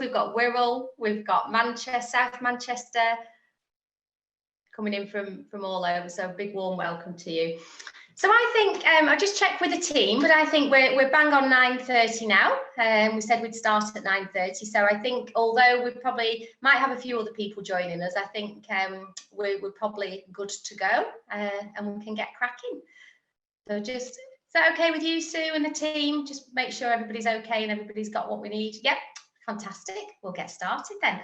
we've got Wirral, we've got Manchester, South Manchester, coming in from all over. So a big warm welcome to you. So I think I just checked with the team, but I think we're bang on 9:30 now. We said we'd start at 9:30. So I think although we probably might have a few other people joining us, I think we're probably good to go and we can get cracking. So just, is that okay with you, Sue, and the team? Just make sure everybody's okay and everybody's got what we need. Yep, fantastic. We'll get started then.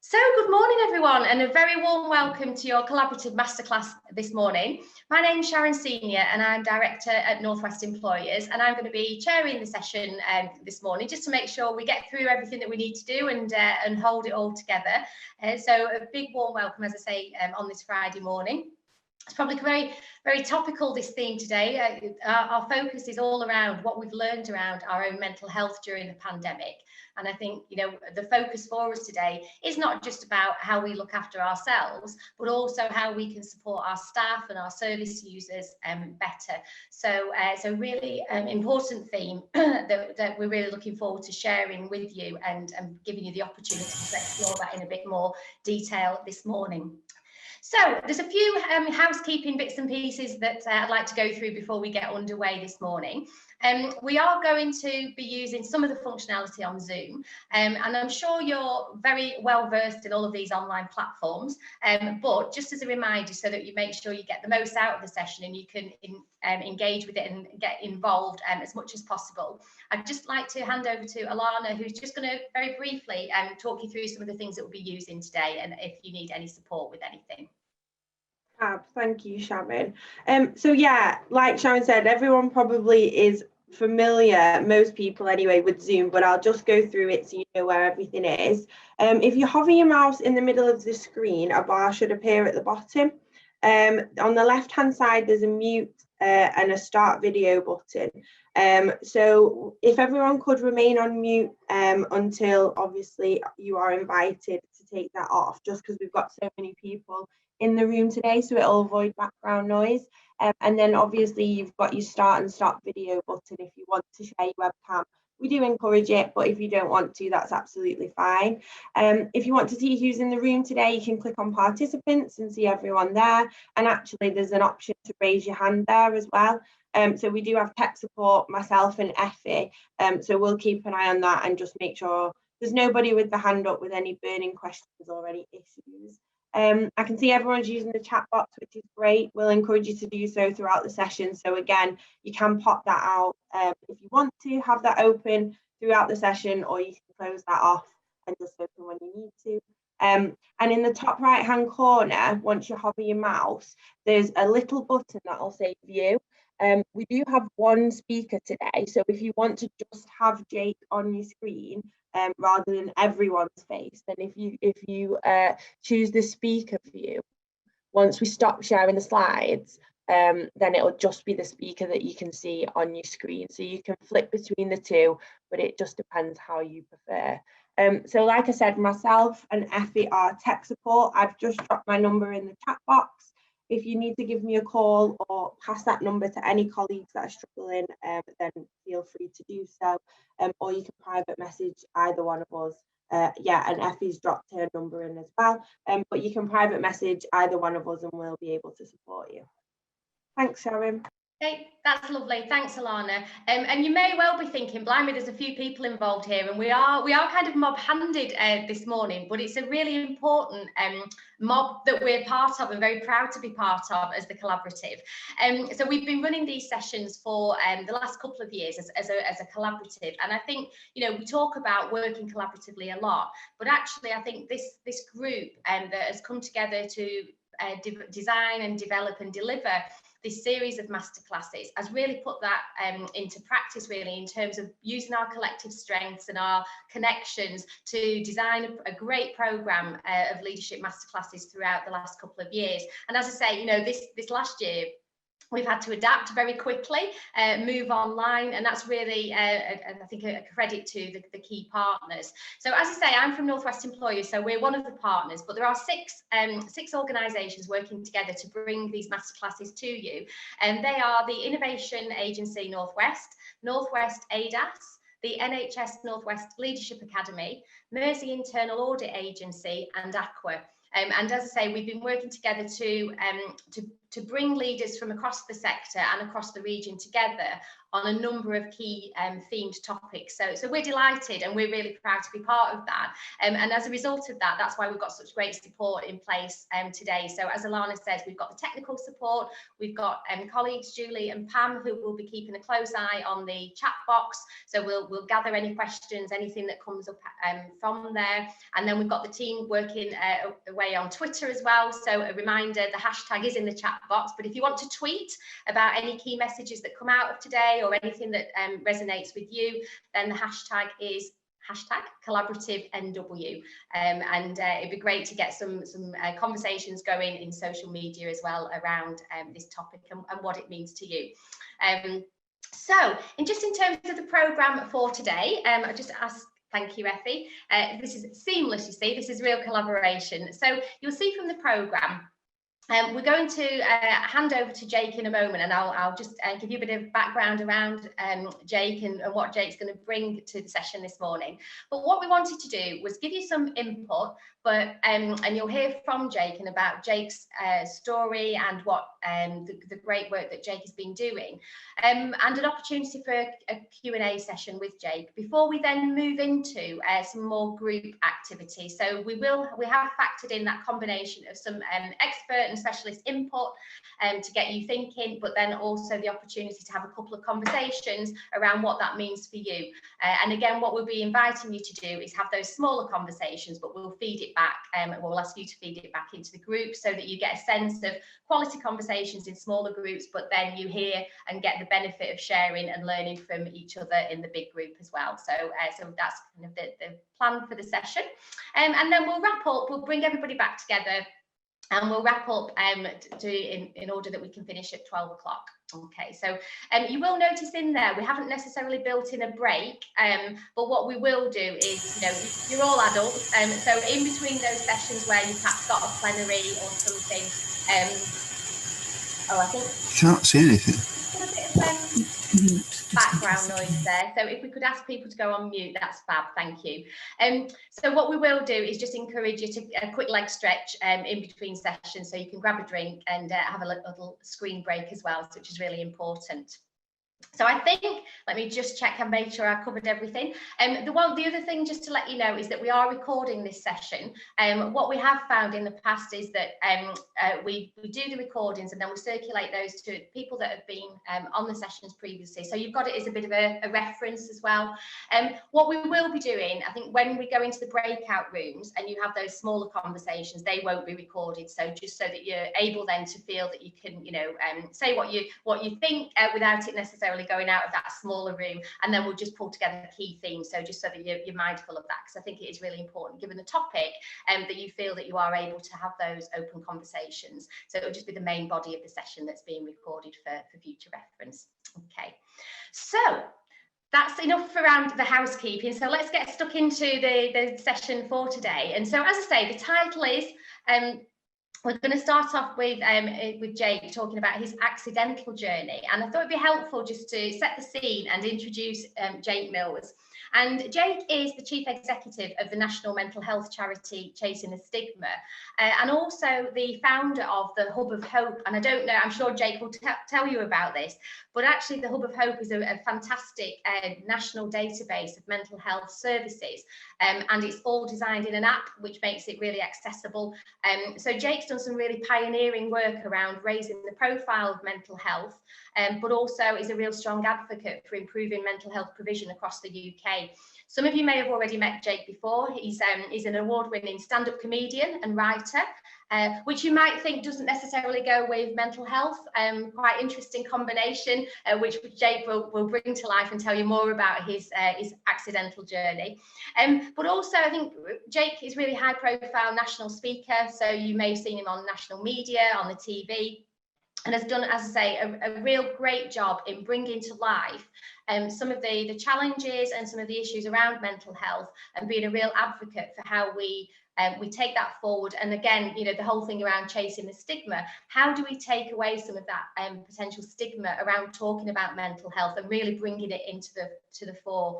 So good morning, everyone, and a very warm welcome to your collaborative masterclass this morning. My name's Sharon Senior, and I'm Director at Northwest Employers, and I'm going to be chairing the session this morning, just to make sure we get through everything that we need to do and hold it all together. So a big warm welcome, as I say, on this Friday morning. It's probably very topical, this theme today. Our focus is all around what we've learned around our own mental health during the pandemic. And I think, you know, the focus for us today is not just about how we look after ourselves, but also how we can support our staff and our service users better. So really important theme that we're really looking forward to sharing with you and giving you the opportunity to explore that in a bit more detail this morning. So there's a few housekeeping bits and pieces that I'd like to go through before we get underway this morning. We are going to be using some of the functionality on Zoom, and I'm sure you're very well versed in all of these online platforms, but just as a reminder, so that you make sure you get the most out of the session and you can engage with it and get involved as much as possible, I'd just like to hand over to Alana, who's just going to very briefly talk you through some of the things that we'll be using today, and if you need any support with anything. Thank you, Sharon. So yeah, like Sharon said, everyone probably is familiar, most people anyway, with Zoom, but I'll just go through it so you know where everything is. If you hover your mouse in the middle of the screen, a bar should appear at the bottom. On the left hand side there's a mute and a start video button. So if everyone could remain on mute until obviously you are invited to take that off, just because we've got so many people in the room today, so it'll avoid background noise. And then obviously you've got your start and stop video button if you want to share your webcam. We do encourage it, but if you don't want to, that's absolutely fine. If you want to see who's in the room today, you can click on participants and see everyone there. And actually there's an option to raise your hand there as well. So we do have tech support, myself and Effie. So we'll keep an eye on that and just make sure there's nobody with the hand up with any burning questions or any issues. I can see everyone's using the chat box, which is great. We'll encourage you to do so throughout the session. So again, you can pop that out if you want to have that open throughout the session, or you can close that off and just open when you need to. And in the top right hand corner, once you hover your mouse, there's a little button that will say view. We do have one speaker today, so if you want to just have Jake on your screen rather than everyone's face, then if you choose the speaker view, once we stop sharing the slides, then it'll just be the speaker that you can see on your screen. So you can flip between the two, but it just depends how you prefer. So like I said, myself and Effie are tech support. I've just dropped my number in the chat box. If you need to give me a call or pass that number to any colleagues that are struggling, then feel free to do so. Or you can private message either one of us. Yeah, and Effie's dropped her number in as well. But you can private message either one of us and we'll be able to support you. Thanks, Sharon. Okay, that's lovely. Thanks, Alana. And you may well be thinking, blimey, there's a few people involved here, and we are kind of mob-handed this morning, but it's a really important mob that we're part of and very proud to be part of as the collaborative. So we've been running these sessions for the last couple of years as a collaborative, and I think, you know, we talk about working collaboratively a lot, but actually I think this group that has come together to design and develop and deliver this series of masterclasses has really put that into practice, really, in terms of using our collective strengths and our connections to design a great program of leadership masterclasses throughout the last couple of years. And as I say, you know, this last year we've had to adapt very quickly, move online, and that's really, I think, a credit to the key partners. So as I say, I'm from Northwest Employers, so we're one of the partners, but there are six organisations working together to bring these masterclasses to you, and they are the Innovation Agency Northwest, Northwest ADAS, the NHS North West Leadership Academy, Mersey Internal Audit Agency and Aqua. And as I say, we've been working together to bring leaders from across the sector and across the region together on a number of key themed topics. So we're delighted and we're really proud to be part of that. And as a result of that, that's why we've got such great support in place today. So as Alana says, we've got the technical support, we've got colleagues Julie and Pam who will be keeping a close eye on the chat box. So we'll gather any questions, anything that comes up from there. And then we've got the team working away on Twitter as well. So a reminder, the hashtag is in the chat box, but if you want to tweet about any key messages that come out of today or anything that resonates with you, then the hashtag is #collaborative_NW, and it'd be great to get some conversations going in social media as well around this topic and what it means to you. So in terms of the programme for today, I just ask. Thank you, Effie. This is seamless, you see, this is real collaboration. So you'll see from the programme, we're going to hand over to Jake in a moment, and I'll just give you a bit of background around Jake and what Jake's going to bring to the session this morning. But what we wanted to do was give you some input, but and you'll hear from Jake and about Jake's story and what the great work that Jake has been doing, and an opportunity for a Q&A session with Jake before we then move into some more group activity. So we have factored in that combination of some expert and specialist input to get you thinking, but then also the opportunity to have a couple of conversations around what that means for you. And again, what we'll be inviting you to do is have those smaller conversations, but we'll feed it back, we'll ask you to feed it back into the group so that you get a sense of quality conversations in smaller groups, but then you hear and get the benefit of sharing and learning from each other in the big group as well. So that's kind of the plan for the session. And then we'll wrap up, we'll bring everybody back together, and we'll wrap up in order that we can finish at 12 o'clock. Okay, so you will notice in there, we haven't necessarily built in a break, but what we will do is, you're all adults, so in between those sessions where you perhaps got a plenary or something, I think... Can't see anything. A bit of background noise there, so if we could ask people to go on mute, that's fab, thank you. So what we will do is just encourage you to a quick leg stretch in between sessions, so you can grab a drink and have a little screen break as well, which is really important. So I think, let me just check and make sure I covered everything. The other thing just to let you know is that we are recording this session. What we have found in the past is that we do the recordings and then we circulate those to people that have been on the sessions previously. So you've got it as a bit of a reference as well. What we will be doing, I think when we go into the breakout rooms and you have those smaller conversations, they won't be recorded. So just so that you're able then to feel that you can, say what you think without it necessarily going out of that smaller room, and then we'll just pull together key themes, so just so that you're mindful of that, because I think it is really important given the topic that you feel that you are able to have those open conversations. So it'll just be the main body of the session that's being recorded for future reference. Okay, so that's enough around the housekeeping, so let's get stuck into the session for today. And so, as I say, the title is we're going to start off with Jake talking about his accidental journey, and I thought it'd be helpful just to set the scene and introduce Jake Mills. And Jake is the Chief Executive of the national mental health charity Chasing the Stigma, and also the founder of the Hub of Hope. And I don't know, I'm sure Jake will tell you about this, but actually the Hub of Hope is a fantastic national database of mental health services, and it's all designed in an app which makes it really accessible. So Jake's done some really pioneering work around raising the profile of mental health, but also is a real strong advocate for improving mental health provision across the UK. Some of you may have already met Jake before. He's an award-winning stand-up comedian and writer, which you might think doesn't necessarily go with mental health. Quite interesting combination, which Jake will bring to life and tell you more about his accidental journey. But also, I think Jake is really high-profile national speaker, so you may have seen him on national media, on the TV, and has done, as I say, a real great job in bringing to life some of the challenges and some of the issues around mental health, and being a real advocate for how we take that forward. And again, you know, the whole thing around chasing the stigma, how do we take away some of that potential stigma around talking about mental health and really bringing it into the fore.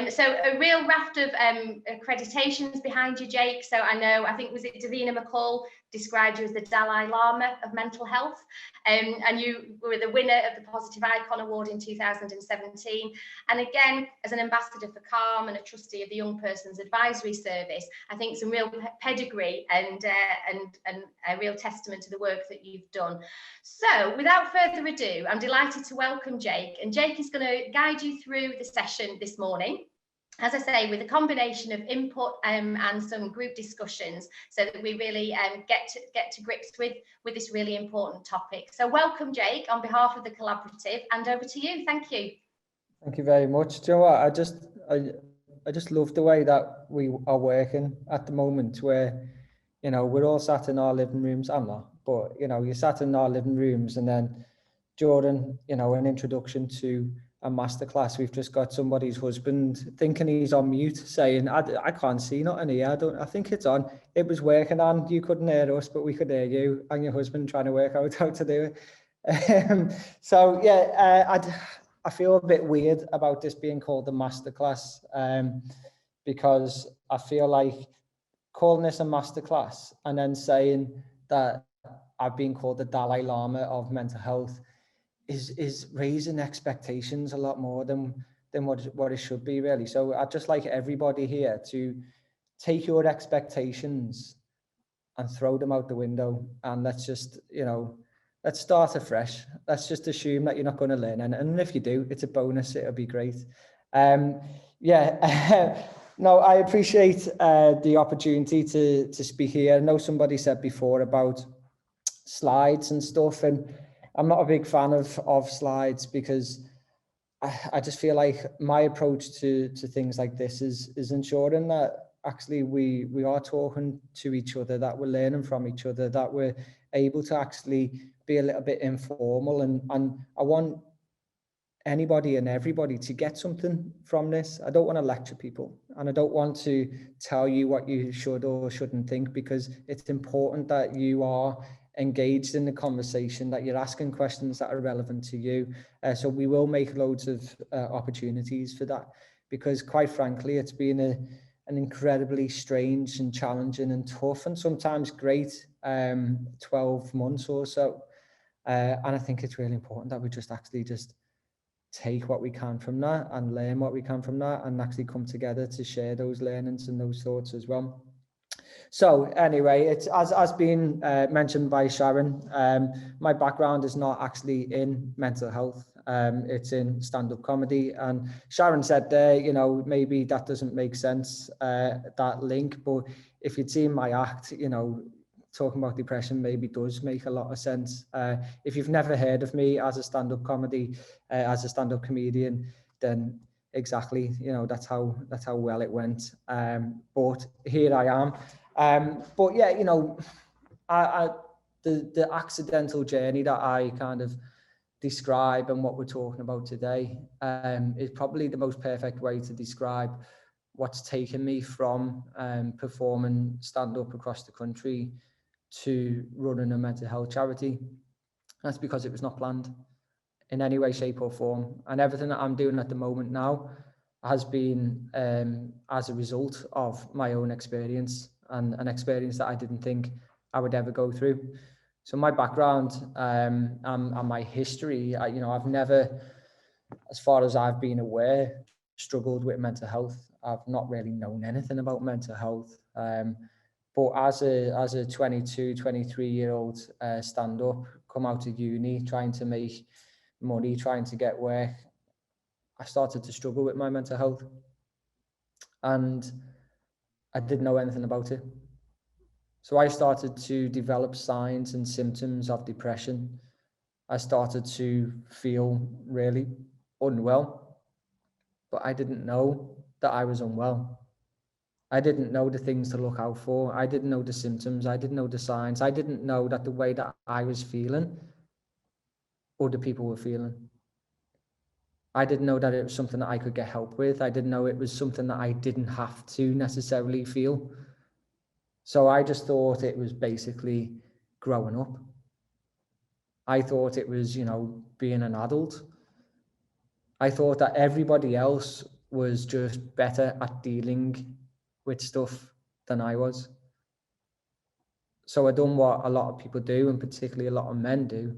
So a real raft of accreditations behind you, Jake. So I think was it Davina McCall described you as the Dalai Lama of mental health, and you were the winner of the Positive Icon Award in 2017. And again, as an ambassador for CALM and a trustee of the Young Persons Advisory Service, I think some real pedigree and a real testament to the work that you've done. So without further ado, I'm delighted to welcome Jake, and Jake is going to guide you through the session this morning, as I say, with a combination of input and some group discussions, so that we really get to grips with this really important topic. So welcome, Jake, on behalf of the collaborative, and over to you. Thank you. Thank you very much, Joe. I just love the way that we are working at the moment, where, you know, we're all sat in our living rooms. I'm not, but, you know, you're sat in our living rooms, and then during, you know, an introduction to a masterclass, we've just got somebody's husband thinking he's on mute saying, I can't see nothing here. I think it's on. It was working on. You couldn't hear us, but we could hear you, and your husband trying to work out how to do it. So yeah, I feel a bit weird about this being called the masterclass, because I feel like calling this a masterclass and then saying that I've been called the Dalai Lama of mental health is raising expectations a lot more than what it should be, really. So I'd just like everybody here to take your expectations and throw them out the window, and let's just, you know, let's start afresh. Let's just assume that you're not going to learn, and if you do, it's a bonus. It'll be great. Yeah. No, I appreciate the opportunity to speak here. I know somebody said before about slides and stuff, and I'm not a big fan of slides, because I just feel like my approach to things like this is ensuring that actually we are talking to each other, that we're learning from each other, that we're able to actually be a little bit informal, and I want anybody and everybody to get something from this. I don't want to lecture people, and I don't want to tell you what you should or shouldn't think, because it's important that you are engaged in the conversation, that you're asking questions that are relevant to you. So we will make loads of opportunities for that, because quite frankly, it's been an incredibly strange and challenging and tough and sometimes great 12 months or so. And I think it's really important that we just actually just take what we can from that and learn what we can from that, and actually come together to share those learnings and those thoughts as well. So anyway, it's as been mentioned by Sharon, my background is not actually in mental health. It's in stand-up comedy, and Sharon said there, you know, maybe that doesn't make sense, that link, but if you'd seen my act, you know, talking about depression maybe does make a lot of sense. If you've never heard of me as a stand-up comedian, then exactly, you know, that's how well it went. But here I am. But yeah, you know, the accidental journey that I kind of describe and what we're talking about today is probably the most perfect way to describe what's taken me from performing stand-up across the country to running a mental health charity. That's because it was not planned in any way, shape or form. And everything that I'm doing at the moment now has been as a result of my own experience, and an experience that I didn't think I would ever go through. So my background and my history, you know, I've never, as far as I've been aware, struggled with mental health. I've not really known anything about mental health. But as a 22, 23-year-old stand-up, come out of uni, trying to make money, trying to get work, I started to struggle with my mental health. And I didn't know anything about it. So I started to develop signs and symptoms of depression. I started to feel really unwell, but I didn't know that I was unwell. I didn't know the things to look out for. I didn't know the symptoms. I didn't know the signs. I didn't know that the way that I was feeling, other people were feeling. I didn't know that it was something that I could get help with. I didn't know it was something that I didn't have to necessarily feel. So I just thought it was basically growing up. I thought it was, you know, being an adult. I thought that everybody else was just better at dealing with stuff than I was. So I done what a lot of people do, and particularly a lot of men do,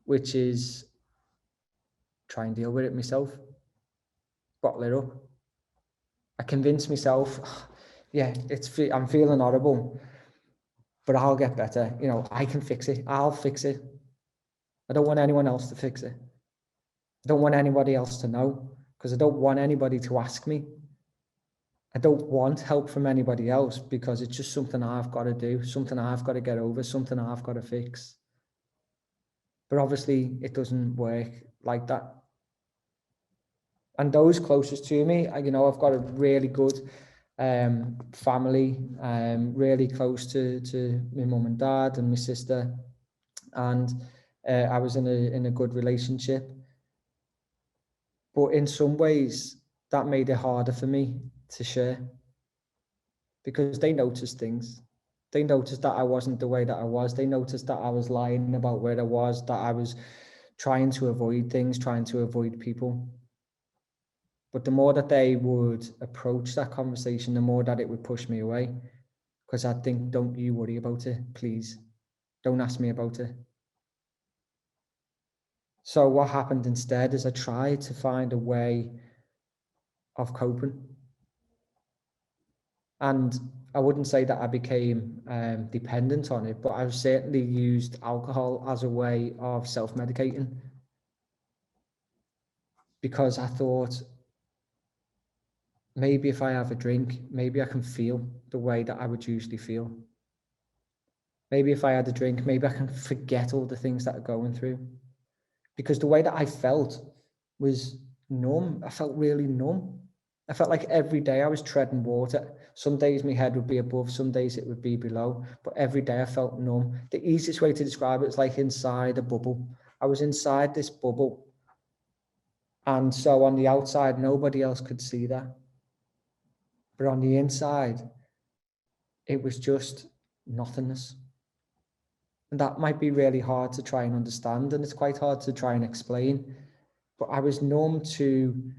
which is try and deal with it myself, bottle it up. I convinced myself, yeah, I'm feeling horrible, but I'll get better. You know, I can fix it. I'll fix it. I don't want anyone else to fix it. I don't want anybody else to know, because I don't want anybody to ask me. I don't want help from anybody else, because it's just something I've got to do, something I've got to get over, something I've got to fix. But obviously it doesn't work like that. And those closest to me, you know, I've got a really good family, really close to my mum and dad and my sister, and I was in a good relationship. But in some ways, that made it harder for me to share, because they noticed things. They noticed that I wasn't the way that I was. They noticed that I was lying about where I was, that I was trying to avoid things, trying to avoid people. But the more that they would approach that conversation, the more that it would push me away, because I'd think, don't you worry about it, please. Don't ask me about it. So what happened instead is I tried to find a way of coping. And I wouldn't say that I became dependent on it, but I certainly used alcohol as a way of self-medicating, because I thought, maybe if I have a drink, maybe I can feel the way that I would usually feel. Maybe if I had a drink, maybe I can forget all the things that I'm going through. Because the way that I felt was numb. I felt really numb. I felt like every day I was treading water. Some days my head would be above, some days it would be below, but every day I felt numb. The easiest way to describe it is like inside a bubble. I was inside this bubble. And so on the outside, nobody else could see that. But on the inside, it was just nothingness. And that might be really hard to try and understand, and it's quite hard to try and explain. But I was numb to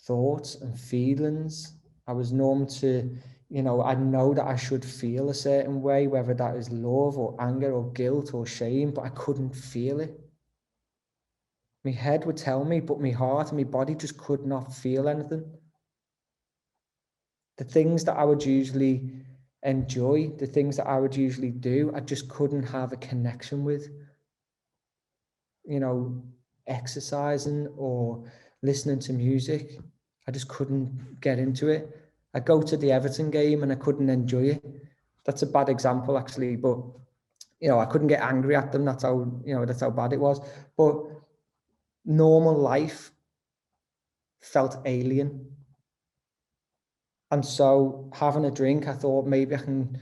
thoughts and feelings. I was numb to, you know, I know that I should feel a certain way, whether that is love or anger or guilt or shame, but I couldn't feel it. My head would tell me, but my heart and my body just could not feel anything. The things that I would usually enjoy, the things that I would usually do, I just couldn't have a connection with. You know, exercising or listening to music, I just couldn't get into it. I go to the Everton game and I couldn't enjoy it. That's a bad example, actually, but you know, I couldn't get angry at them. That's how, you know, that's how bad it was. But normal life felt alien. And so having a drink, I thought, maybe I can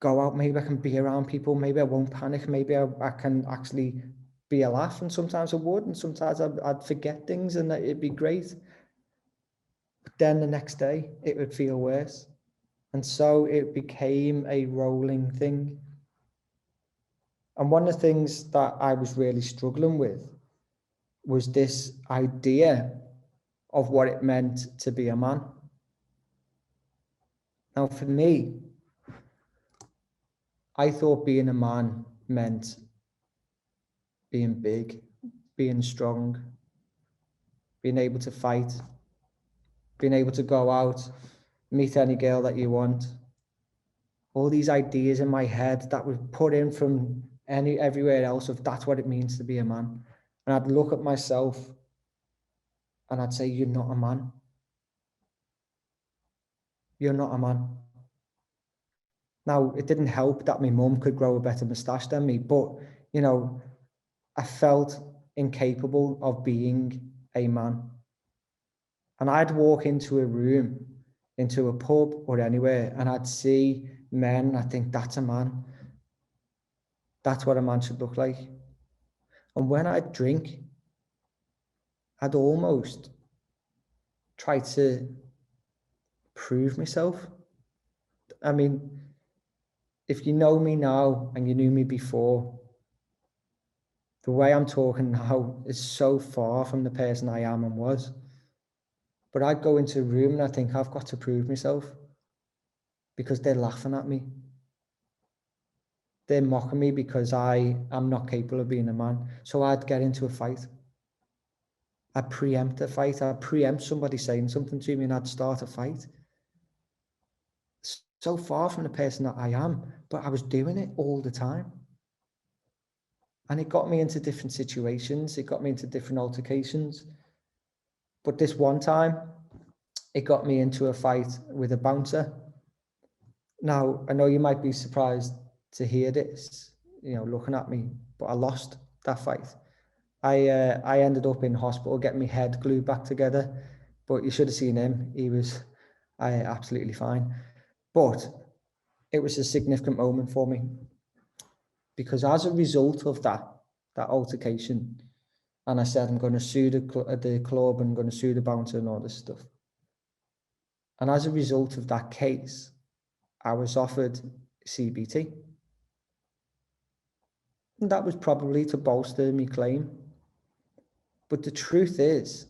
go out, maybe I can be around people, maybe I won't panic, maybe I can actually be a laugh. And sometimes I would, and sometimes I'd forget things and it'd be great. But then the next day it would feel worse. And so it became a rolling thing. And one of the things that I was really struggling with was this idea of what it meant to be a man. Now, for me, I thought being a man meant being big, being strong, being able to fight, being able to go out, meet any girl that you want. All these ideas in my head that were put in from everywhere else of that's what it means to be a man. And I'd look at myself and I'd say, you're not a man. You're not a man. Now, it didn't help that my mum could grow a better moustache than me, but, you know, I felt incapable of being a man. And I'd walk into a room, into a pub or anywhere, and I'd see men, and I think, that's a man. That's what a man should look like. And when I'd drink, I'd almost try to prove myself. I mean, if you know me now and you knew me before, the way I'm talking now is so far from the person I am and was. But I'd go into a room and I think I've got to prove myself because they're laughing at me. They're mocking me because I am not capable of being a man. So I'd get into a fight. I'd preempt a fight. I'd preempt somebody saying something to me and I'd start a fight. So far from the person that I am, but I was doing it all the time. And it got me into different situations. It got me into different altercations. But this one time, it got me into a fight with a bouncer. Now, I know you might be surprised to hear this, looking at me, but I lost that fight. I ended up in hospital getting my head glued back together, but you should have seen him. He was absolutely fine. But it was a significant moment for me because as a result of that altercation, and I said, I'm going to sue the club, and I'm going to sue the bouncer and all this stuff. And as a result of that case, I was offered CBT. And that was probably to bolster my claim. But the truth is,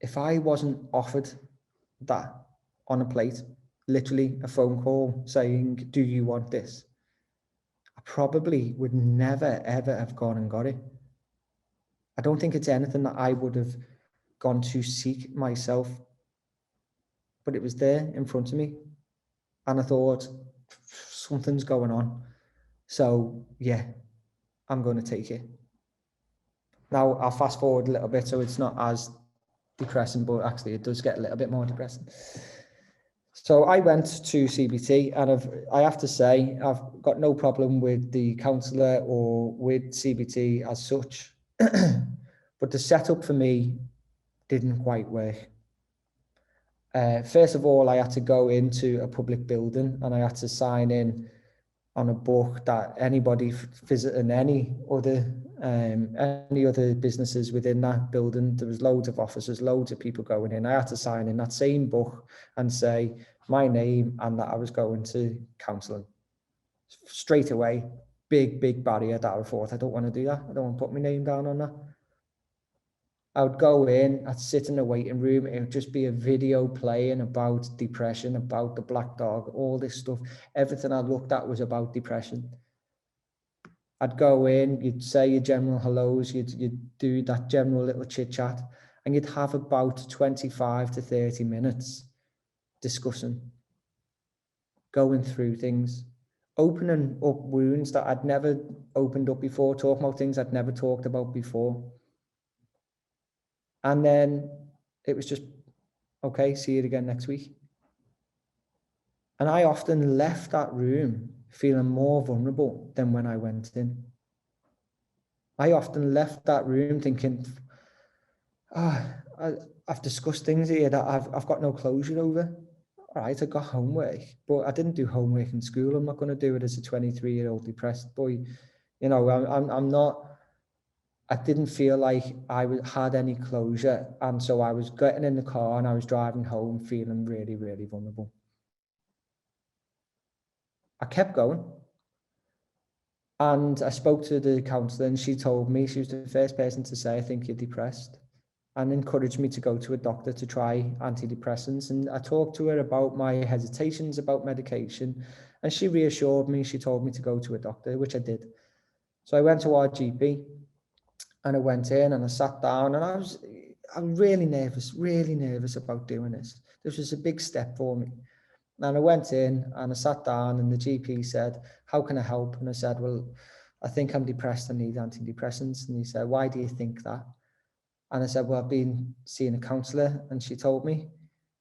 if I wasn't offered that on a plate, literally a phone call saying, do you want this? I probably would never, ever have gone and got it. I don't think it's anything that I would have gone to seek myself, but it was there in front of me. And I thought, something's going on. So yeah, I'm going to take it. Now I'll fast forward a little bit so it's not as depressing, but actually it does get a little bit more depressing. So I went to CBT, and I have to say, I've got no problem with the counsellor or with CBT as such, but the setup for me didn't quite work. First of all, I had to go into a public building and I had to sign in on a book that anybody visiting any other businesses within that building, there was loads of officers, loads of people going in. I had to sign in that same book and say my name and that I was going to counselling. Straight away, big barrier that I thought, I don't want to do that. I don't want to put my name down on that. I would go in, I'd sit in a waiting room, it would just be a video playing about depression, about the black dog, all this stuff. Everything I looked at was about depression. I'd go in, you'd say your general hellos, you'd do that general little chit chat, and you'd have about 25 to 30 minutes discussing, going through things, opening up wounds that I'd never opened up before, talking about things I'd never talked about before. And then it was just, okay, see you again next week. And I often left that room feeling more vulnerable than when I went in. I often left that room thinking, I've discussed things here that I've got no closure over. All right, I got homework, but I didn't do homework in school. I'm not going to do it as a 23-year-old depressed boy. I'm not. I didn't feel like I had any closure. And so I was getting in the car and I was driving home feeling really, really vulnerable. I kept going. And I spoke to the counsellor and she told me, she was the first person to say, I think you're depressed, and encouraged me to go to a doctor to try antidepressants. And I talked to her about my hesitations about medication, and she reassured me. She told me to go to a doctor, which I did. So I went to our GP. And I went in and I sat down, and I'm really nervous about doing this. This was a big step for me. And I went in and I sat down, and the GP said, how can I help? And I said, well, I think I'm depressed. I need antidepressants. And he said, why do you think that? And I said, well, I've been seeing a counsellor, and she told me.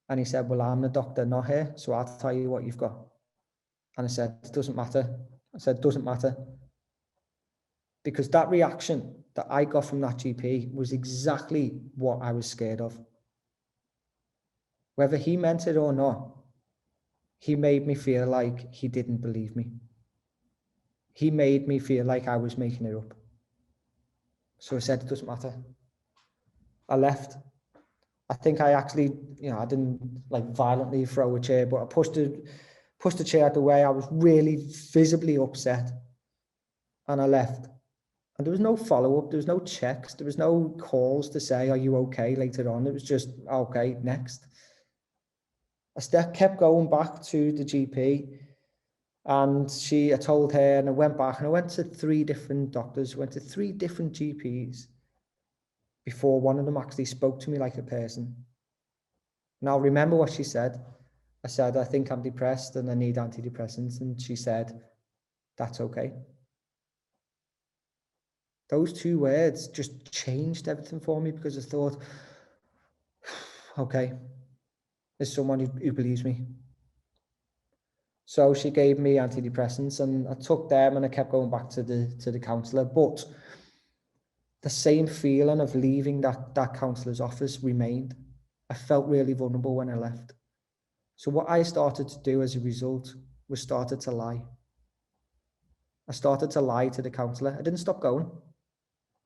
And he said, well, I'm the doctor, not her, so I'll tell you what you've got. And I said, it doesn't matter. I said, it doesn't matter. Because that reaction that I got from that GP was exactly what I was scared of. Whether he meant it or not, he made me feel like he didn't believe me. He made me feel like I was making it up. So I said, it doesn't matter. I left. I think I actually, I didn't like violently throw a chair, but I pushed the chair out the way. I was really visibly upset, and I left. And there was no follow-up, there was no checks, there was no calls to say, are you okay later on? It was just, okay, next. I kept going back to the GP, and I told her, and I went back, and I went to 3 different doctors, went to 3 different GPs before one of them actually spoke to me like a person. Now, remember what she said. I said, I think I'm depressed and I need antidepressants. And she said, that's okay. Those 2 words just changed everything for me, because I thought, okay, there's someone who believes me. So she gave me antidepressants, and I took them, and I kept going back to the counsellor. But the same feeling of leaving that counsellor's office remained. I felt really vulnerable when I left. So what I started to do as a result was started to lie. I started to lie to the counsellor. I didn't stop going.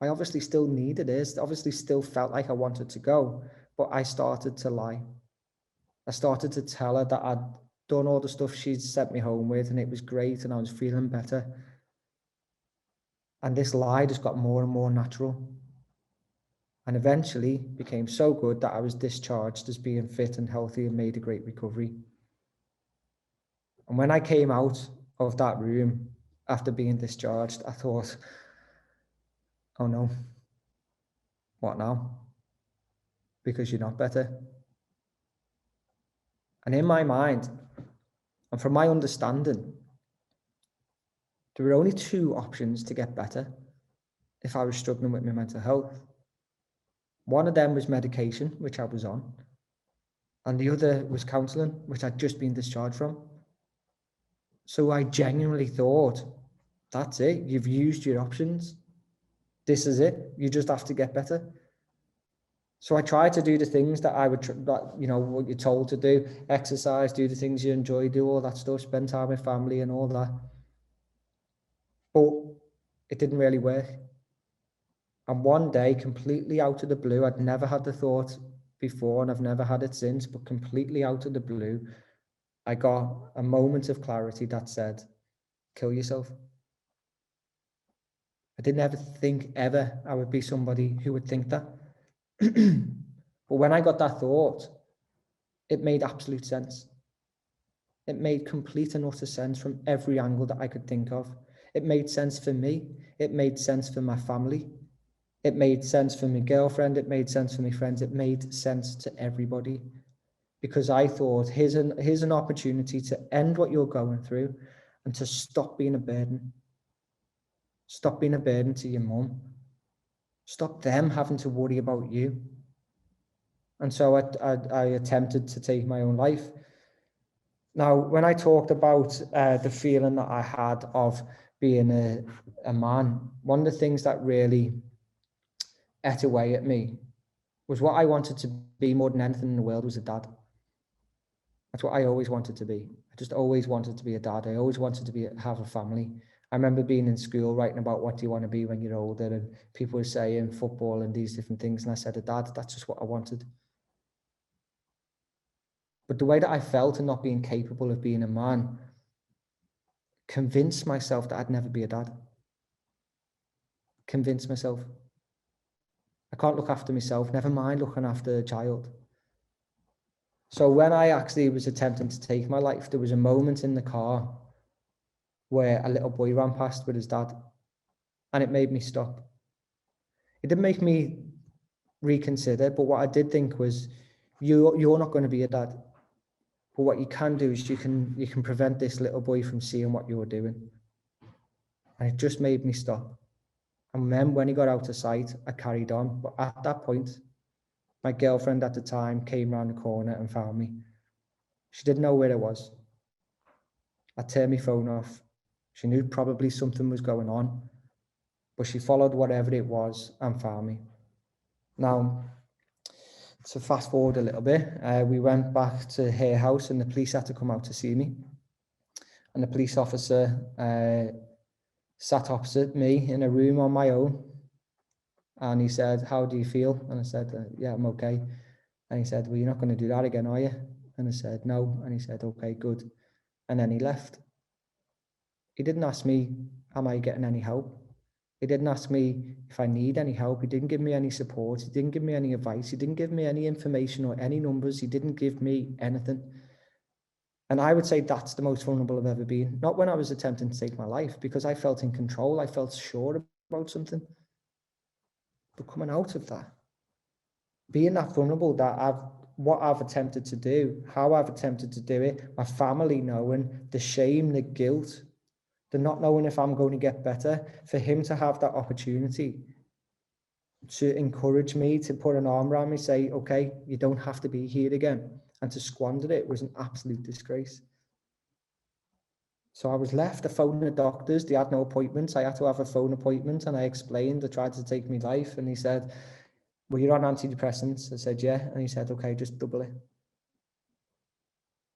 I obviously still needed it. Obviously still felt like I wanted to go, but I started to lie. I started to tell her that I'd done all the stuff she'd sent me home with, and it was great, and I was feeling better. And this lie just got more and more natural, and eventually became so good that I was discharged as being fit and healthy and made a great recovery. And when I came out of that room after being discharged, I thought, oh no, what now? Because you're not better. And in my mind, and from my understanding, there were only 2 options to get better if I was struggling with my mental health. One of them was medication, which I was on, and the other was counselling, which I'd just been discharged from. So I genuinely thought, that's it, you've used your options. This is it, you just have to get better. So I tried to do the things that what you're told to do, exercise, do the things you enjoy, do all that stuff, spend time with family and all that. But it didn't really work. And one day, completely out of the blue, I'd never had the thought before, and I've never had it since, but completely out of the blue, I got a moment of clarity that said, kill yourself. I didn't ever think ever I would be somebody who would think that. But when I got that thought, it made absolute sense. It made complete and utter sense from every angle that I could think of. It made sense for me. It made sense for my family. It made sense for my girlfriend. It made sense for my friends. It made sense to everybody, because I thought, here's an opportunity to end what you're going through and to stop being a burden. Stop being a burden to your mum. Stop them having to worry about you. And so I attempted to take my own life. Now, when I talked about the feeling that I had of being a man, one of the things that really ate away at me was what I wanted to be more than anything in the world was a dad. That's what I always wanted to be. I just always wanted to be a dad. I always wanted to have a family. I remember being in school writing about what do you want to be when you're older, and people were saying football and these different things, and I said a dad. That's just what I wanted. But the way that I felt and not being capable of being a man convinced myself that I'd never be a dad. Convinced myself. I can't look after myself, never mind looking after a child. So when I actually was attempting to take my life, there was a moment in the car where a little boy ran past with his dad, and it made me stop. It didn't make me reconsider, but what I did think was, you're not going to be a dad. But what you can do is you can prevent this little boy from seeing what you're doing. And it just made me stop. And then when he got out of sight, I carried on. But at that point, my girlfriend at the time came around the corner and found me. She didn't know where I was. I turned my phone off. She knew probably something was going on, but she followed whatever it was and found me. Now, to fast forward a little bit, we went back to her house, and the police had to come out to see me. And the police officer sat opposite me in a room on my own. And he said, how do you feel? And I said, yeah, I'm okay. And he said, well, you're not going to do that again, are you? And I said, no. And he said, okay, good. And then he left. He didn't ask me, am I getting any help? He didn't ask me if I need any help. He didn't give me any support. He didn't give me any advice. He didn't give me any information or any numbers. He didn't give me anything. And I would say that's the most vulnerable I've ever been. Not when I was attempting to take my life, because I felt in control. I felt sure about something. But coming out of that, being that vulnerable, what I've attempted to do, how I've attempted to do it, my family knowing, the shame, the guilt, the not knowing if I'm going to get better, for him to have that opportunity to encourage me, to put an arm around me, say, okay, you don't have to be here again, and to squander it was an absolute disgrace. So I was left to phone the doctors. They had no appointments. I had to have a phone appointment, and I explained, I tried to take my life, and he said, well, you're on antidepressants. I said, yeah. And he said, okay, just double it.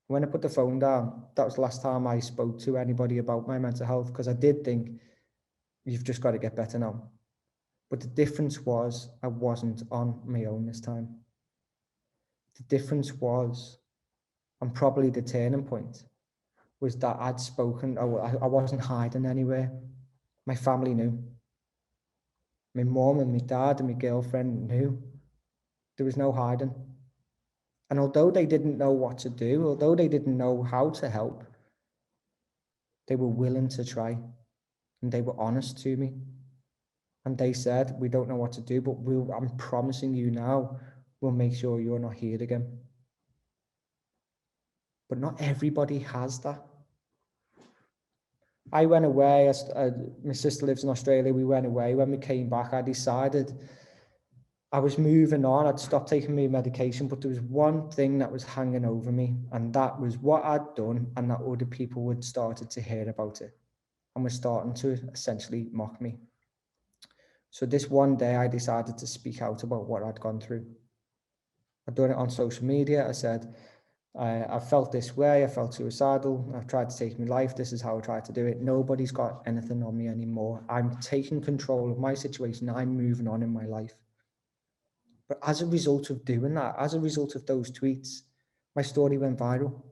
When I put the phone down, that was the last time I spoke to anybody about my mental health, because I did think, you've just got to get better now. But the difference was I wasn't on my own this time. The difference was, and probably the turning point, was that I'd spoken. I wasn't hiding anywhere. My family knew. My mom and my dad and my girlfriend knew. There was no hiding. And although they didn't know what to do, although they didn't know how to help, they were willing to try. And they were honest to me. And they said, we don't know what to do, but I'm promising you now, we'll make sure you're not here again. But not everybody has that. I went away, my sister lives in Australia, we went away. When we came back, I decided I was moving on. I'd stopped taking my medication, but there was one thing that was hanging over me, and that was what I'd done, and that other people had started to hear about it and were starting to essentially mock me. So this one day I decided to speak out about what I'd gone through. I'd done it on social media. I said, I felt this way, I felt suicidal, I've tried to take my life, this is how I tried to do it. Nobody's got anything on me anymore. I'm taking control of my situation, I'm moving on in my life. But as a result of doing that, as a result of those tweets, my story went viral.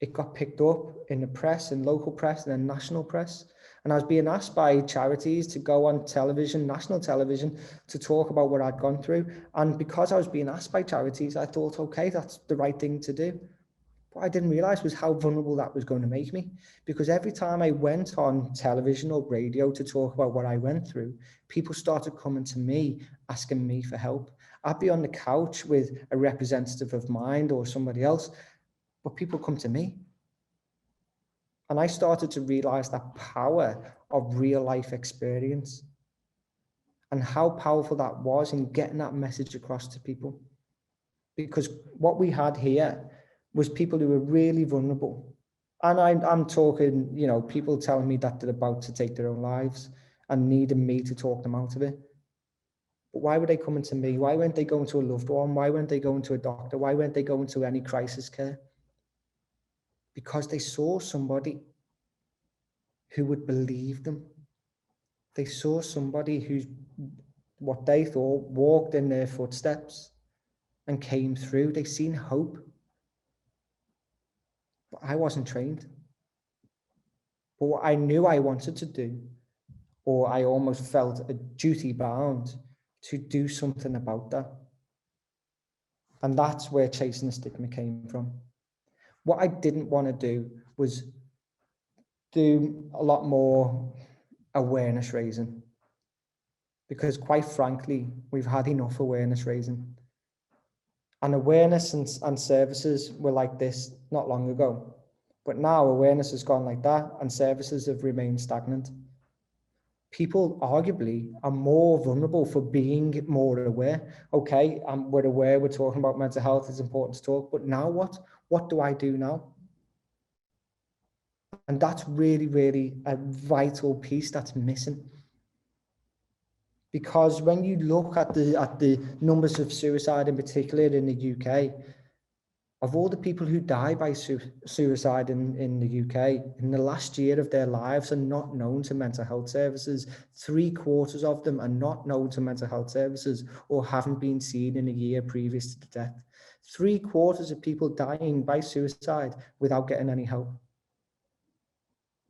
It got picked up in the press, in local press, and then national press. And I was being asked by charities to go on television, national television, to talk about what I'd gone through. And because I was being asked by charities, I thought, okay, that's the right thing to do. What I didn't realize was how vulnerable that was going to make me. Because every time I went on television or radio to talk about what I went through, people started coming to me, asking me for help. I'd be on the couch with a representative of mine or somebody else, but people come to me. And I started to realize that power of real life experience and how powerful that was in getting that message across to people. Because what we had here was people who were really vulnerable. And I'm talking, you know, people telling me that they're about to take their own lives and needing me to talk them out of it. But why were they coming to me? Why weren't they going to a loved one? Why weren't they going to a doctor? Why weren't they going to any crisis care? Because they saw somebody who would believe them. They saw somebody who's what they thought walked in their footsteps and came through. They seen hope. But I wasn't trained. But what I knew I wanted to do, or I almost felt a duty bound to do something about that. And that's where Chasing the Stigma came from. What I didn't want to do was do a lot more awareness raising. Because quite frankly, we've had enough awareness raising. And awareness and services were like this not long ago. But now awareness has gone like that and services have remained stagnant. People arguably are more vulnerable for being more aware. Okay, we're aware, we're talking about mental health, it's important to talk, but now what? What do I do now? And that's really, really a vital piece that's missing. Because when you look at the numbers of suicide in particular in the UK, Of all the people who die by suicide in the UK, in the last year of their lives are not known to mental health services. 3/4 of them are not known to mental health services or haven't been seen in a year previous to the death. 3/4 of people dying by suicide without getting any help.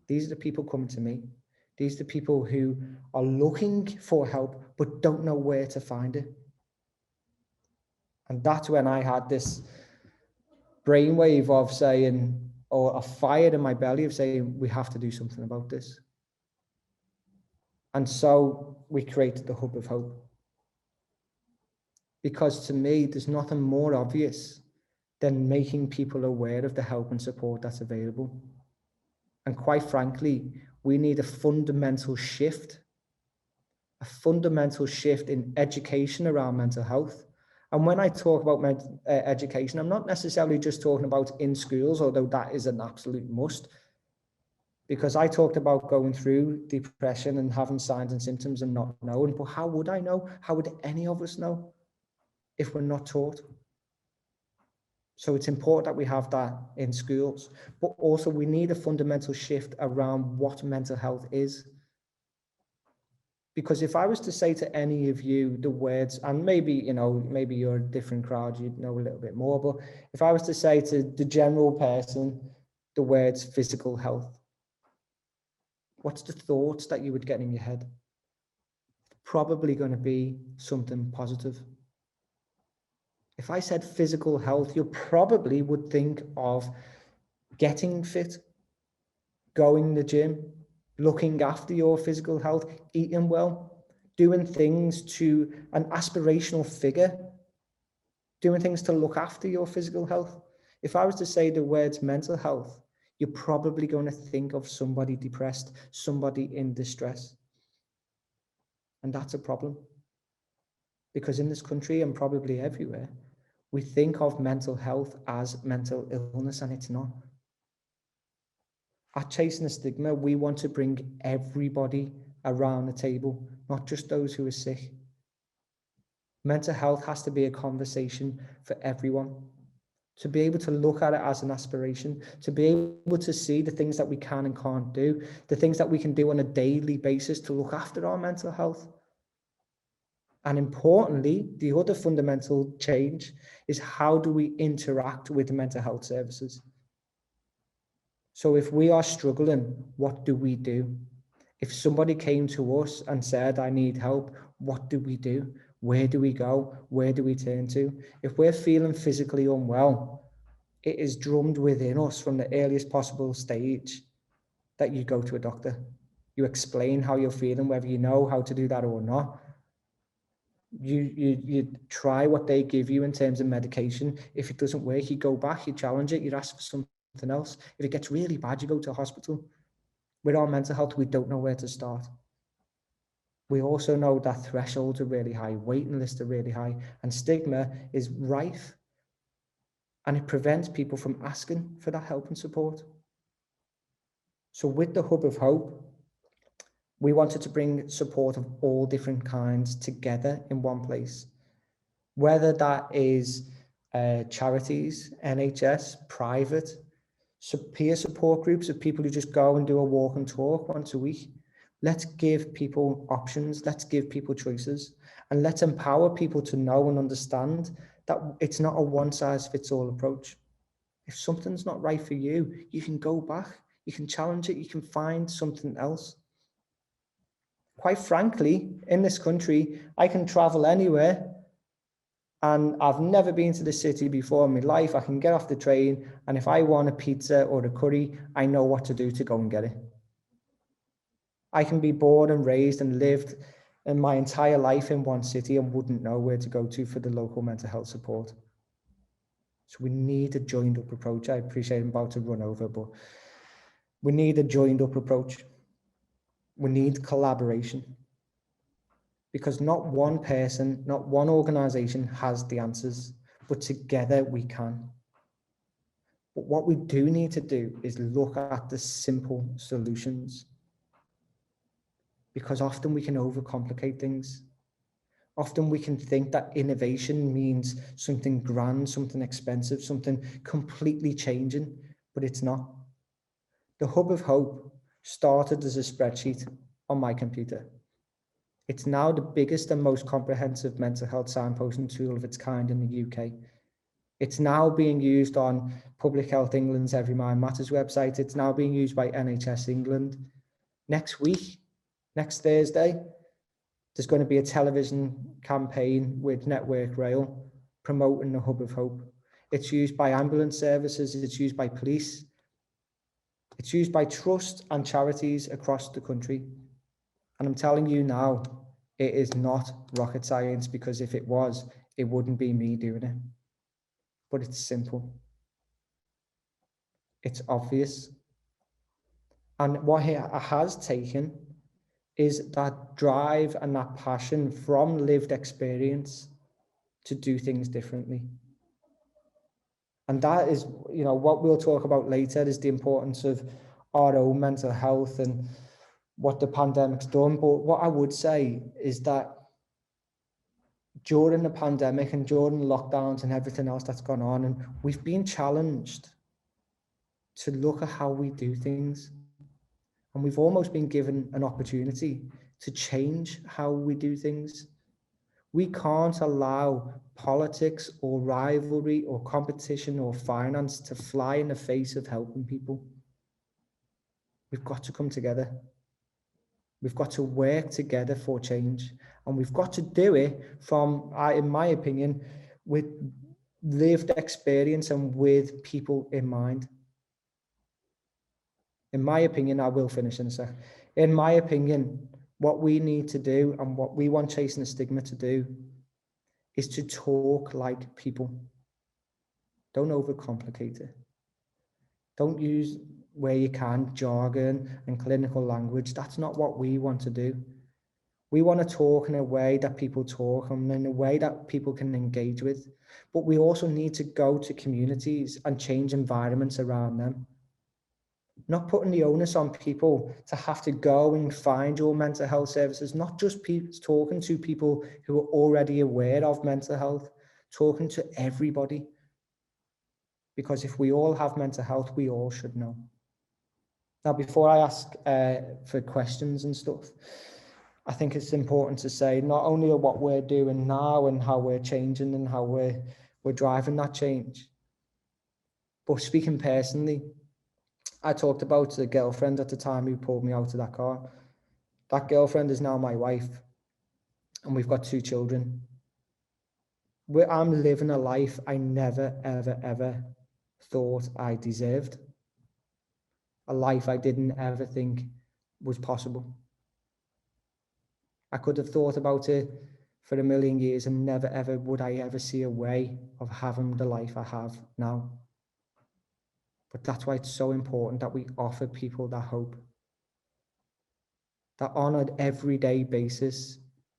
These are the people coming to me. These are the people who are looking for help but don't know where to find it. And that's when I had this brainwave of saying, or a fire in my belly of saying, we have to do something about this. And so we created the Hub of Hope. Because to me, there's nothing more obvious than making people aware of the help and support that's available. And quite frankly, we need a fundamental shift in education around mental health. And when I talk about education, I'm not necessarily just talking about in schools, although that is an absolute must. Because I talked about going through depression and having signs and symptoms and not knowing, but how would I know? How would any of us know if we're not taught? So it's important that we have that in schools, but also we need a fundamental shift around what mental health is. Because if I was to say to any of you the words, and maybe you're a different crowd, you'd know a little bit more, but if I was to say to the general person the words physical health, what's the thoughts that you would get in your head? Probably going to be something positive. If I said physical health, you probably would think of getting fit, going to the gym, looking after your physical health, eating well, doing things to an aspirational figure, doing things to look after your physical health. If I was to say the words mental health, you're probably going to think of somebody depressed, somebody in distress. And that's a problem. Because in this country and probably everywhere, we think of mental health as mental illness, and it's not. At Chasing the Stigma, we want to bring everybody around the table, not just those who are sick. Mental health has to be a conversation for everyone. To be able to look at it as an aspiration, to be able to see the things that we can and can't do, the things that we can do on a daily basis to look after our mental health. And importantly, the other fundamental change is how do we interact with the mental health services? So if we are struggling, what do we do? If somebody came to us and said, I need help, what do we do? Where do we go? Where do we turn to? If we're feeling physically unwell, it is drummed within us from the earliest possible stage that you go to a doctor. You explain how you're feeling, whether you know how to do that or not. You try what they give you in terms of medication. If it doesn't work, you go back, you challenge it, you ask for something else. If it gets really bad, you go to a hospital. With our mental health, we don't know where to start. We also know that thresholds are really high, waiting lists are really high, and stigma is rife. And it prevents people from asking for that help and support. So with the Hub of Hope, we wanted to bring support of all different kinds together in one place. Whether that is charities, NHS, private, peer support groups of people who just go and do a walk and talk once a week. Let's give people options, let's give people choices, and let's empower people to know and understand that it's not a one-size-fits-all approach. If something's not right for you, you can go back, you can challenge it, you can find something else. Quite frankly, in this country, I can travel anywhere, and I've never been to the city before in my life. I can get off the train, and if I want a pizza or a curry, I know what to do to go and get it. I can be born and raised and lived in my entire life in one city and wouldn't know where to go to for the local mental health support. So we need a joined up approach. I appreciate I'm about to run over, but we need a joined up approach. We need collaboration. Because not one person, not one organization has the answers, but together we can. But what we do need to do is look at the simple solutions. Because often we can overcomplicate things. Often we can think that innovation means something grand, something expensive, something completely changing, but it's not. The Hub of Hope started as a spreadsheet on my computer. It's now the biggest and most comprehensive mental health signposting tool of its kind in the UK. It's now being used on Public Health England's Every Mind Matters website. It's now being used by NHS England. Next week, next Thursday, there's going to be a television campaign with Network Rail promoting the Hub of Hope. It's used by ambulance services, it's used by police, it's used by trusts and charities across the country. And I'm telling you now, it is not rocket science, because if it was, it wouldn't be me doing it. But it's simple. It's obvious. And what it has taken is that drive and that passion from lived experience to do things differently. And that is, you know, what we'll talk about later is the importance of our own mental health and what the pandemic's done. But what I would say is that during the pandemic and during lockdowns and everything else that's gone on, and we've been challenged to look at how we do things. And we've almost been given an opportunity to change how we do things. We can't allow politics or rivalry or competition or finance to fly in the face of helping people. We've got to come together. We've got to work together for change. And we've got to do it from, in my opinion, with lived experience and with people in mind. In my opinion, I will finish in a sec. In my opinion, what we need to do and what we want Chasing the Stigma to do is to talk like people. Don't overcomplicate it. Don't use, where you can, jargon and clinical language. That's not what we want to do. We want to talk in a way that people talk and in a way that people can engage with. But we also need to go to communities and change environments around them. Not putting the onus on people to have to go and find your mental health services, not just talking to people who are already aware of mental health, talking to everybody. Because if we all have mental health, we all should know. Now, before I ask for questions and stuff, I think it's important to say not only what we're doing now and how we're changing and how we're driving that change, but speaking personally, I talked about a girlfriend at the time who pulled me out of that car. That girlfriend is now my wife, and we've got 2 children. I'm living a life I never, ever, ever thought I deserved. A life I didn't ever think was possible. I could have thought about it for a million years and never, ever would I ever see a way of having the life I have now. But that's why it's so important that we offer people that hope. That on an everyday basis,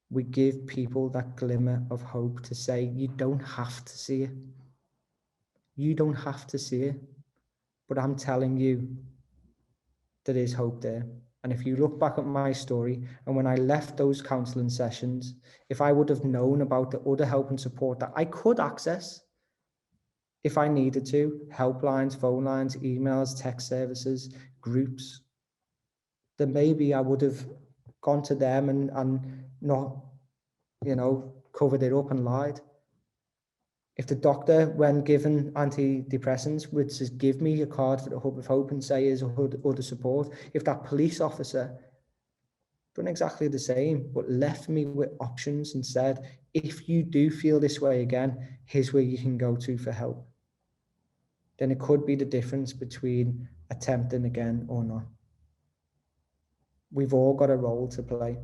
we give people that glimmer of hope to say, you don't have to see it. You don't have to see it. But I'm telling you, there is hope there. And if you look back at my story, and when I left those counselling sessions, if I would have known about the other help and support that I could access, if I needed to, helplines, phone lines, emails, text services, groups, then maybe I would have gone to them and not, covered it up and lied. If the doctor, when given antidepressants, would just give me a card for the Hub of Hope and say is other support, if that police officer done exactly the same, but left me with options and said, if you do feel this way again, here's where you can go to for help, then it could be the difference between attempting again or not. We've all got a role to play.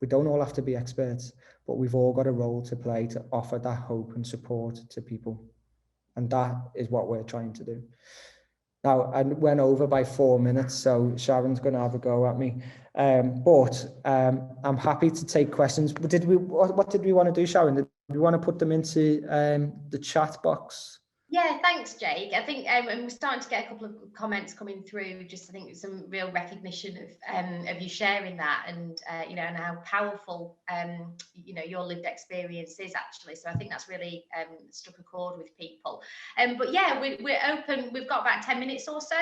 We don't all have to be experts, but we've all got a role to play to offer that hope and support to people. And that is what we're trying to do. Now, I went over by 4 minutes, so Sharon's going to have a go at me. But I'm happy to take questions. But what did we want to do, Sharon? Did we want to put them into the chat box? Yeah, thanks, Jake. I think and we're starting to get a couple of comments coming through. Just I think some real recognition of you sharing that, and and how powerful your lived experience is actually. So I think that's really struck a chord with people. But yeah, we're open. We've got about 10 minutes or so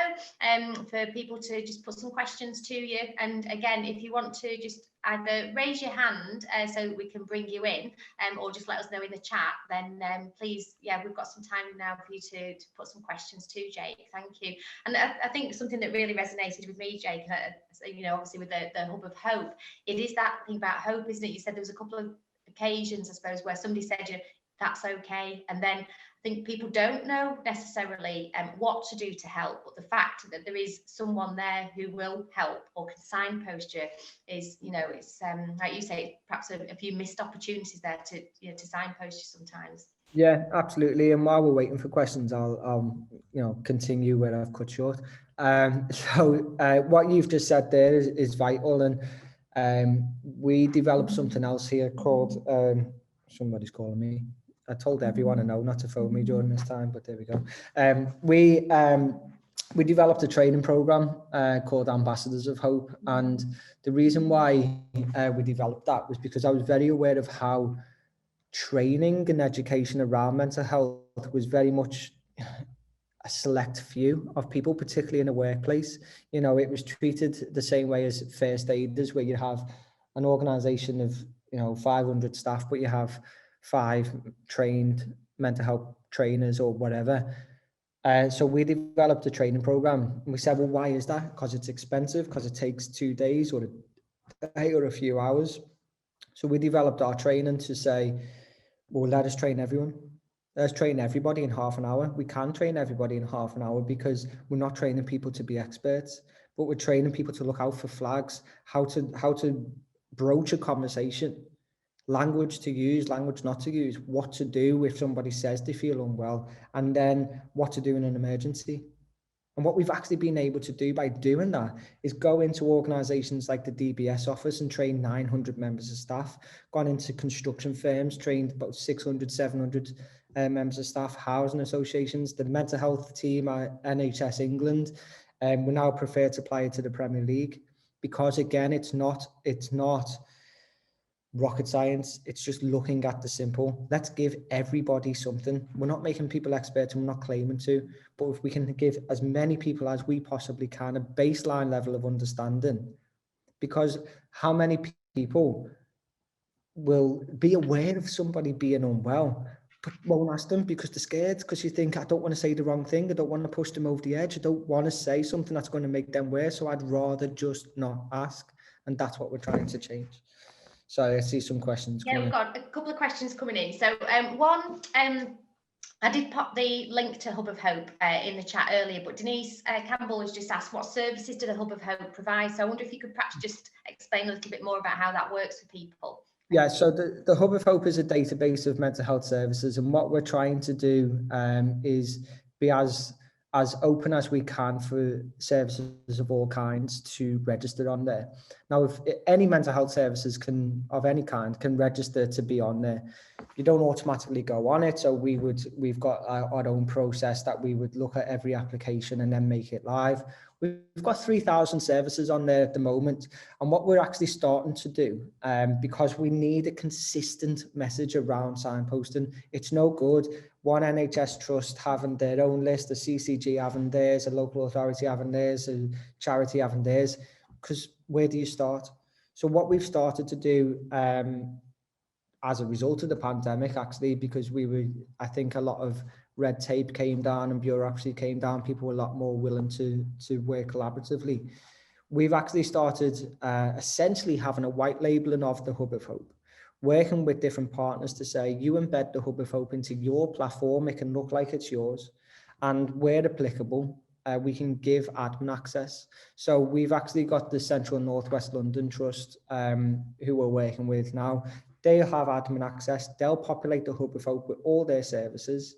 for people to just put some questions to you. And again, if you want to just either raise your hand so we can bring you in, or just let us know in the chat, then please, yeah, we've got some time now for you to put some questions to Jake. Thank you. And I think something that really resonated with me, Jake, obviously with the Hub of Hope, it is that thing about hope, isn't it? You said there was a couple of occasions, I suppose, where somebody said, that's okay. And then I think people don't know necessarily what to do to help, but the fact that there is someone there who will help or can signpost you is, it's like you say, perhaps a few missed opportunities there to signpost you sometimes. Yeah, absolutely. And while we're waiting for questions, I'll continue where I've cut short. So what you've just said there is vital, and we developed something else here called somebody's calling me. I told everyone I know not to phone me during this time, but there we go. We developed a training program called Ambassadors of Hope, and the reason why we developed that was because I was very aware of how training and education around mental health was very much a select few of people, particularly in a workplace. It was treated the same way as first aiders, where you have an organization of 500 staff, but you have 5 trained mental health trainers or whatever. So we developed a training program, and we said, well, why is that? Because it's expensive, because it takes 2 days or a day or a few hours. So we developed our training to say, well, let us train everyone. Let's train everybody in half an hour. We can train everybody in half an hour because we're not training people to be experts, but we're training people to look out for flags, how to broach a conversation, language to use, language not to use, what to do if somebody says they feel unwell, and then what to do in an emergency. And what we've actually been able to do by doing that is go into organisations like the DBS office and train 900 members of staff, gone into construction firms, trained about 600, 700 members of staff, housing associations, the mental health team at NHS England. We're now preferred supplier to the Premier League, because again, it's not rocket science. It's just looking at the simple. Let's give everybody something. We're not making people experts and we're not claiming to, but if we can give as many people as we possibly can a baseline level of understanding, because how many people will be aware of somebody being unwell but won't ask them because they're scared, because you think, I don't want to say the wrong thing, I don't want to push them over the edge, I don't want to say something that's going to make them worse, so I'd rather just not ask. And that's what we're trying to change. Sorry, I see some questions coming. Yeah, we've got a couple of questions coming in. So one, I did pop the link to Hub of Hope in the chat earlier, but Denise Campbell has just asked, what services do the Hub of Hope provide? So I wonder if you could perhaps just explain a little bit more about how that works for people. Yeah, so the Hub of Hope is a database of mental health services, and what we're trying to do is be as open as we can for services of all kinds to register on there. Now, if any mental health services of any kind can register to be on there, you don't automatically go on it. So we've got our own process that we would look at every application and then make it live. We've got 3,000 services on there at the moment. And what we're actually starting to do, because we need a consistent message around signposting, it's no good one NHS trust having their own list, a CCG having theirs, a local authority having theirs, a charity having theirs, because where do you start? So what we've started to do as a result of the pandemic, actually, because I think a lot of red tape came down and bureaucracy came down, people were a lot more willing to work collaboratively. We've actually started essentially having a white labeling of the Hub of Hope, working with different partners to say, you embed the Hub of Hope into your platform, it can look like it's yours, and where applicable, we can give admin access. So we've actually got the Central and Northwest London Trust who we're working with now. They'll have admin access, they'll populate the Hub of Hope with all their services,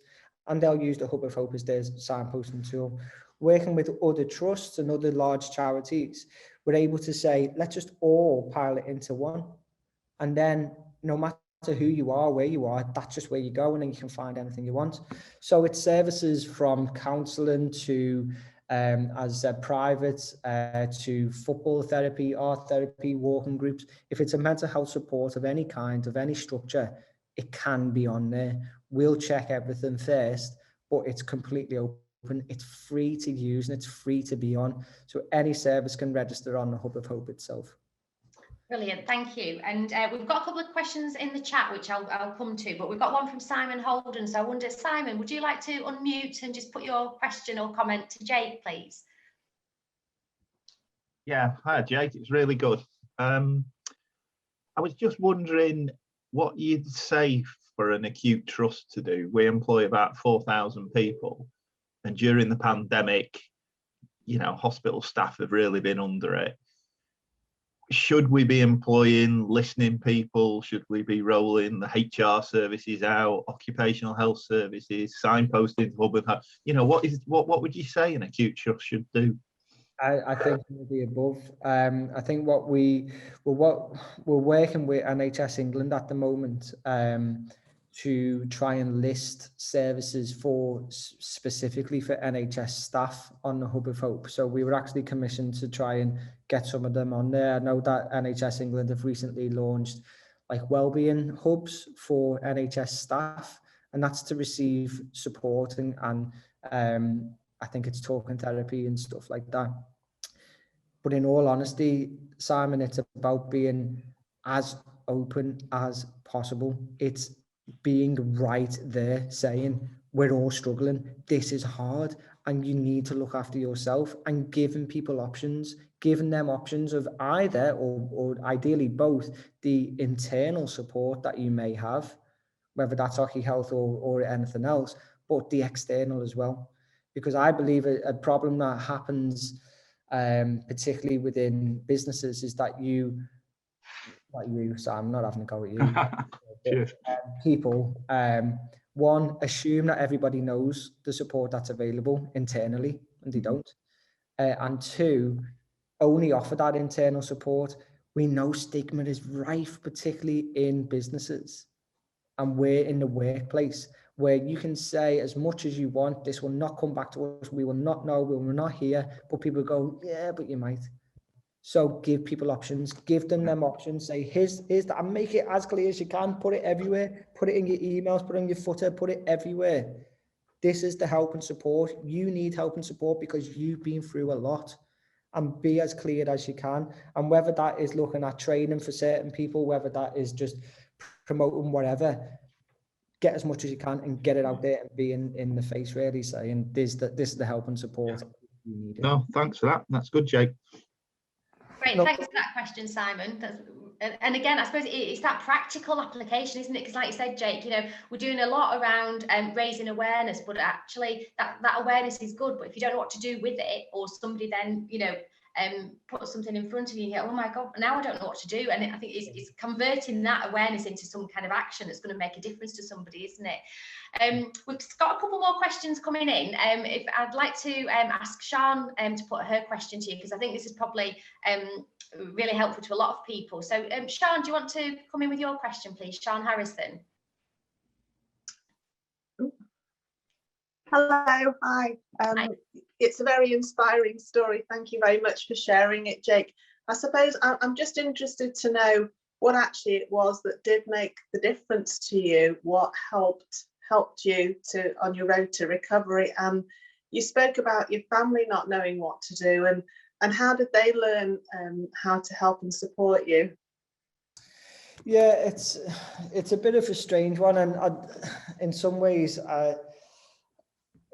and they'll use the Hub of Hope as their signposting tool. Working with other trusts and other large charities, we're able to say, let's just all pile it into one. And then no matter who you are, where you are, that's just where you go, and then you can find anything you want. So it's services from counselling to, as I said, private, to football therapy, art therapy, walking groups. If it's a mental health support of any kind, of any structure, it can be on there. We'll check everything first, but it's completely open. It's free to use and it's free to be on. So any service can register on the Hub of Hope itself. Brilliant, thank you. And we've got a couple of questions in the chat, which I'll come to, but we've got one from Simon Holden. So I wonder, Simon, would you like to unmute and just put your question or comment to Jake, please? Yeah, hi Jake, it's really good. I was just wondering what you'd say for an acute trust to do. We employ about 4,000 people, and during the pandemic, you know, hospital staff have really been under it. Should we be employing listening people? Should we be rolling the HR services out, occupational health services, signposting to Hub of Hope? You know, what would you say an acute trust should do? I think the above. I think what we're working with NHS England at the moment to try and list services for specifically for NHS staff on the Hub of Hope. So we were actually commissioned to try and get some of them on there. I know that NHS England have recently launched like wellbeing hubs for NHS staff, and that's to receive support and I think it's talking therapy and stuff like that. But in all honesty, Simon, it's about being as open as possible. It's being right there, saying, we're all struggling, this is hard, and you need to look after yourself, and giving people options, giving them options of either, or ideally both, the internal support that you may have, whether that's Ocky Health or anything else, but the external as well. Because I believe a problem that happens, particularly within businesses, is that so I'm not having a go at you, but, people, one, assume that everybody knows the support that's available internally, and they don't. And two, only offer that internal support. We know stigma is rife, particularly in businesses. And we're in the workplace where you can say as much as you want, this will not come back to us, we will not know, we will not hear, but people go, yeah, but you might. So give people options, give them options, say, here's that, and make it as clear as you can, put it everywhere, put it in your emails, put it in your footer, put it everywhere. This is the help and support. You need help and support because you've been through a lot, and be as clear as you can. And whether that is looking at training for certain people, whether that is just promoting whatever, get as much as you can and get it out there and be in the face, really saying this is the help and support you need. No, thanks for that. That's good, Jake. Great, thanks for that question, Simon. And again, I suppose it's that practical application, isn't it? Because like you said, Jake, you know, we're doing a lot around raising awareness, but actually that awareness is good. But if you don't know what to do with it, or somebody then, you know, put something in front of you and you go, oh my God, now I don't know what to do. And I think it's converting that awareness into some kind of action that's going to make a difference to somebody, isn't it? We've got a couple more questions coming in. If I'd like to ask Sian to put her question to you, because I think this is probably really helpful to a lot of people. So Sian, do you want to come in with your question, please? Sian Harrison. Hello, hi. Hi. It's a very inspiring story. Thank you very much for sharing it, Jake. I suppose I'm just interested to know what actually it was that did make the difference to you, what helped you on your road to recovery. And you spoke about your family not knowing what to do, and how did they learn how to help and support you? Yeah, it's a bit of a strange one, and in some ways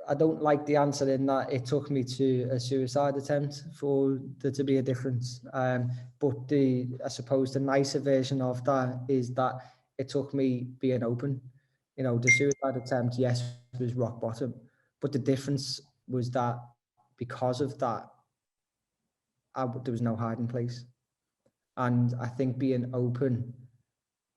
I don't like the answer in that it took me to a suicide attempt for there to be a difference. But I suppose the nicer version of that is that it took me being open. You know, the suicide attempt, yes, was rock bottom, but the difference was that because of that, there was no hiding place. And I think being open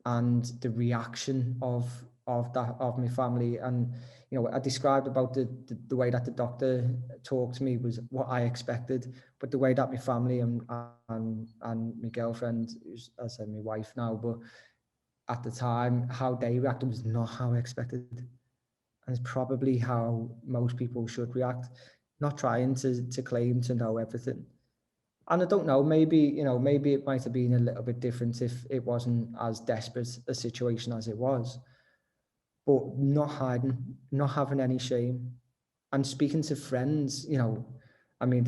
and the reaction of my family, and you know, I described about the way that the doctor talked to me was what I expected, but the way that my family and my girlfriend, who's, as I said, my wife now, but at the time, how they reacted was not how I expected. And it's probably how most people should react, not trying to claim to know everything. And I don't know, maybe it might have been a little bit different if it wasn't as desperate a situation as it was. But not hiding, not having any shame, and speaking to friends, I mean,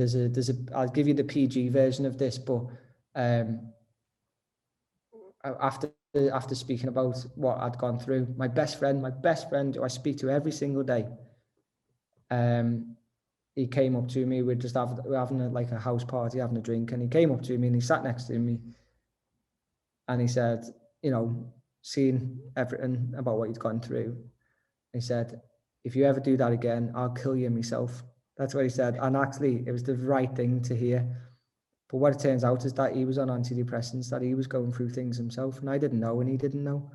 I'll give you the PG version of this, but after speaking about what I'd gone through, my best friend who I speak to every single day, he came up to me. We're having a house party, having a drink, and he came up to me and he sat next to me, and he said, seeing everything about what he'd gone through, he said, if you ever do that again, I'll kill you myself. That's what he said. And actually, it was the right thing to hear. But what it turns out is that he was on antidepressants, that he was going through things himself, and I didn't know, and he didn't know.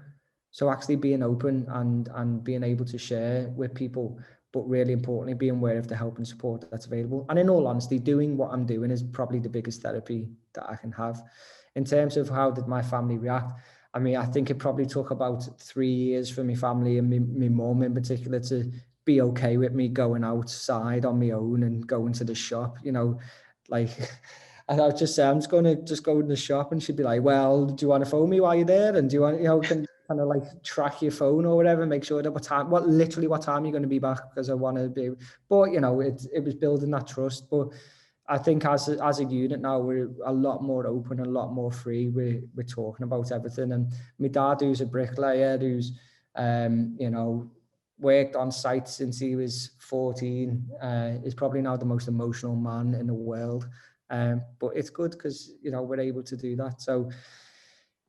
So actually being open and being able to share with people, but really importantly, being aware of the help and support that's available. And in all honesty, doing what I'm doing is probably the biggest therapy that I can have. In terms of how did my family react, I mean, I think it probably took about 3 years for my family and my mum in particular to be okay with me going outside on my own and going to the shop, like, and I would just say, I'm just going to go in the shop, and she'd be like, well, do you want to phone me while you're there? And do you want, can you kind of like track your phone or whatever, make sure that what time you're going to be back, because I want to be, but it was building that trust. But I think as a unit now, we're a lot more open, a lot more free. We're talking about everything. And my dad, who's a bricklayer, who's worked on site since he was 14, is probably now the most emotional man in the world. But it's good because we're able to do that. So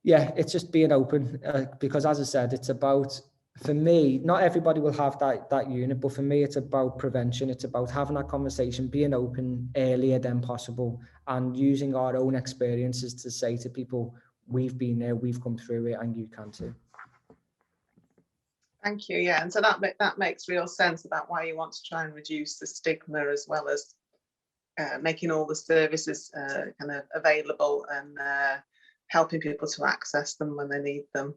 yeah, it's just being open, because as I said, it's about, for me, not everybody will have that unit, but for me, it's about prevention. It's about having that conversation, being open earlier than possible, and using our own experiences to say to people, we've been there, we've come through it, and you can too. Thank you. Yeah, and so that makes real sense about why you want to try and reduce the stigma, as well as making all the services kind of available, and helping people to access them when they need them.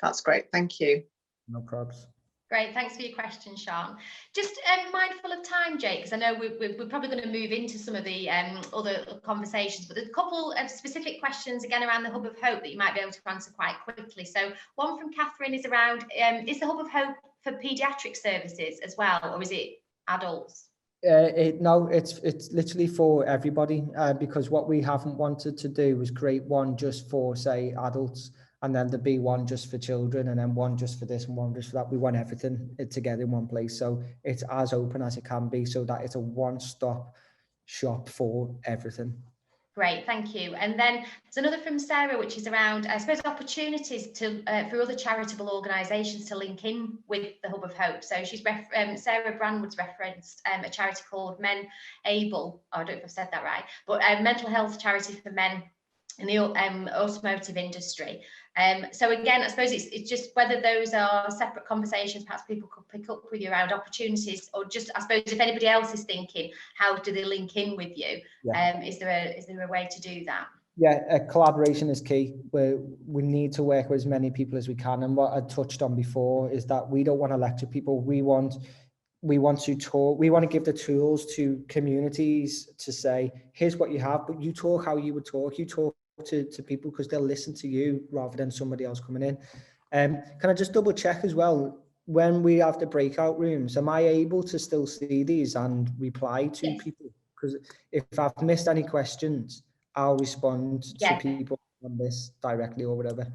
That's great. Thank you. No problems. Great, thanks for your question, Sean. Just mindful of time, Jake, because I know we're probably going to move into some of the other conversations, but there's a couple of specific questions again around the Hub of Hope that you might be able to answer quite quickly. So one from Catherine is around, is the Hub of Hope for paediatric services as well, or is it adults? No, it's literally for everybody, because what we haven't wanted to do was create one just for, say, adults, and then there'd be one just for children, and then one just for this and one just for that. We want everything together in one place, so it's as open as it can be, so that it's a one-stop shop for everything. Great, thank you. And then there's another from Sarah, which is around, I suppose, opportunities to for other charitable organisations to link in with the Hub of Hope. So she's Sarah Brandwood's referenced a charity called Men Able. I don't know if I've said that right, but a mental health charity for men in the automotive industry. So again, I suppose it's just whether those are separate conversations perhaps people could pick up with you around opportunities, or just, I suppose, if anybody else is thinking, how do they link in with you? Yeah. Is there a way to do that? Yeah, collaboration is key. We need to work with as many people as we can. And what I touched on before is that we don't want to lecture people. We want to talk. We want to give the tools to communities to say, here's what you have, but you talk how you would talk. You talk to people because they'll listen to you rather than somebody else coming in. Can I just double check as well, when we have the breakout rooms, am I able to still see these and reply to Yes. people? Because if I've missed any questions, I'll respond to people on this directly or whatever.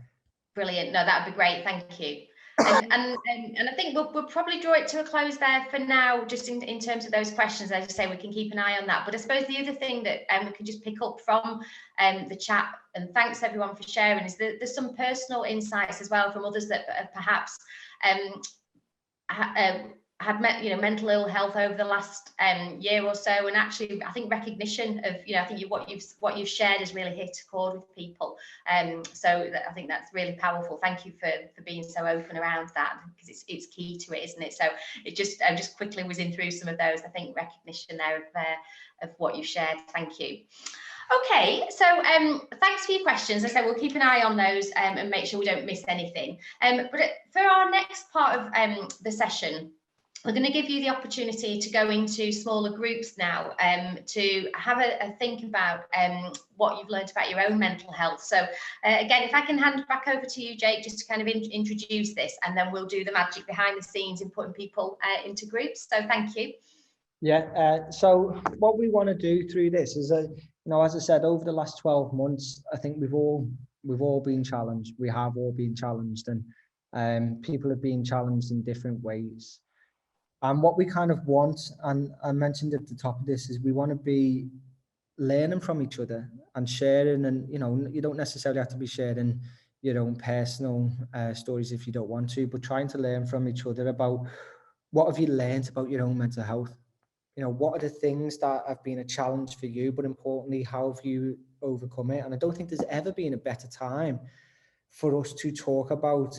Brilliant. No, that would be great. Thank you. And I think we'll probably draw it to a close there for now, just in terms of those questions. As I say, we can keep an eye on that. But I suppose the other thing that we can just pick up from the chat, and thanks everyone for sharing, is that there's some personal insights as well from others that have perhaps had mental ill health over the last year or so, and actually I think recognition of I think what you've shared has really hit a chord with people, so I think that's really powerful. Thank you for being so open around that, because it's key to it, isn't it? So it just I just quickly whizzing through some of those. I think recognition there of what you shared. Thank you. Okay, so thanks for your questions. As I said, we'll keep an eye on those and make sure we don't miss anything. But for our next part of the session, we're going to give you the opportunity to go into smaller groups now to have a think about what you've learned about your own mental health. So again, if I can hand back over to you, Jake, just to kind of introduce this, and then we'll do the magic behind the scenes in putting people into groups. So thank you. Yeah, so what we want to do through this is, you know, as I said, over the last 12 months, I think we've all been challenged. We have all been challenged, and people have been challenged in different ways. And what we kind of want, and I mentioned at the top of this, is we want to be learning from each other and sharing. And, you know, you don't necessarily have to be sharing your own personal stories if you don't want to, but trying to learn from each other about what have you learned about your own mental health. You know, what are the things that have been a challenge for you, but importantly, how have you overcome it? And I don't think there's ever been a better time for us to talk about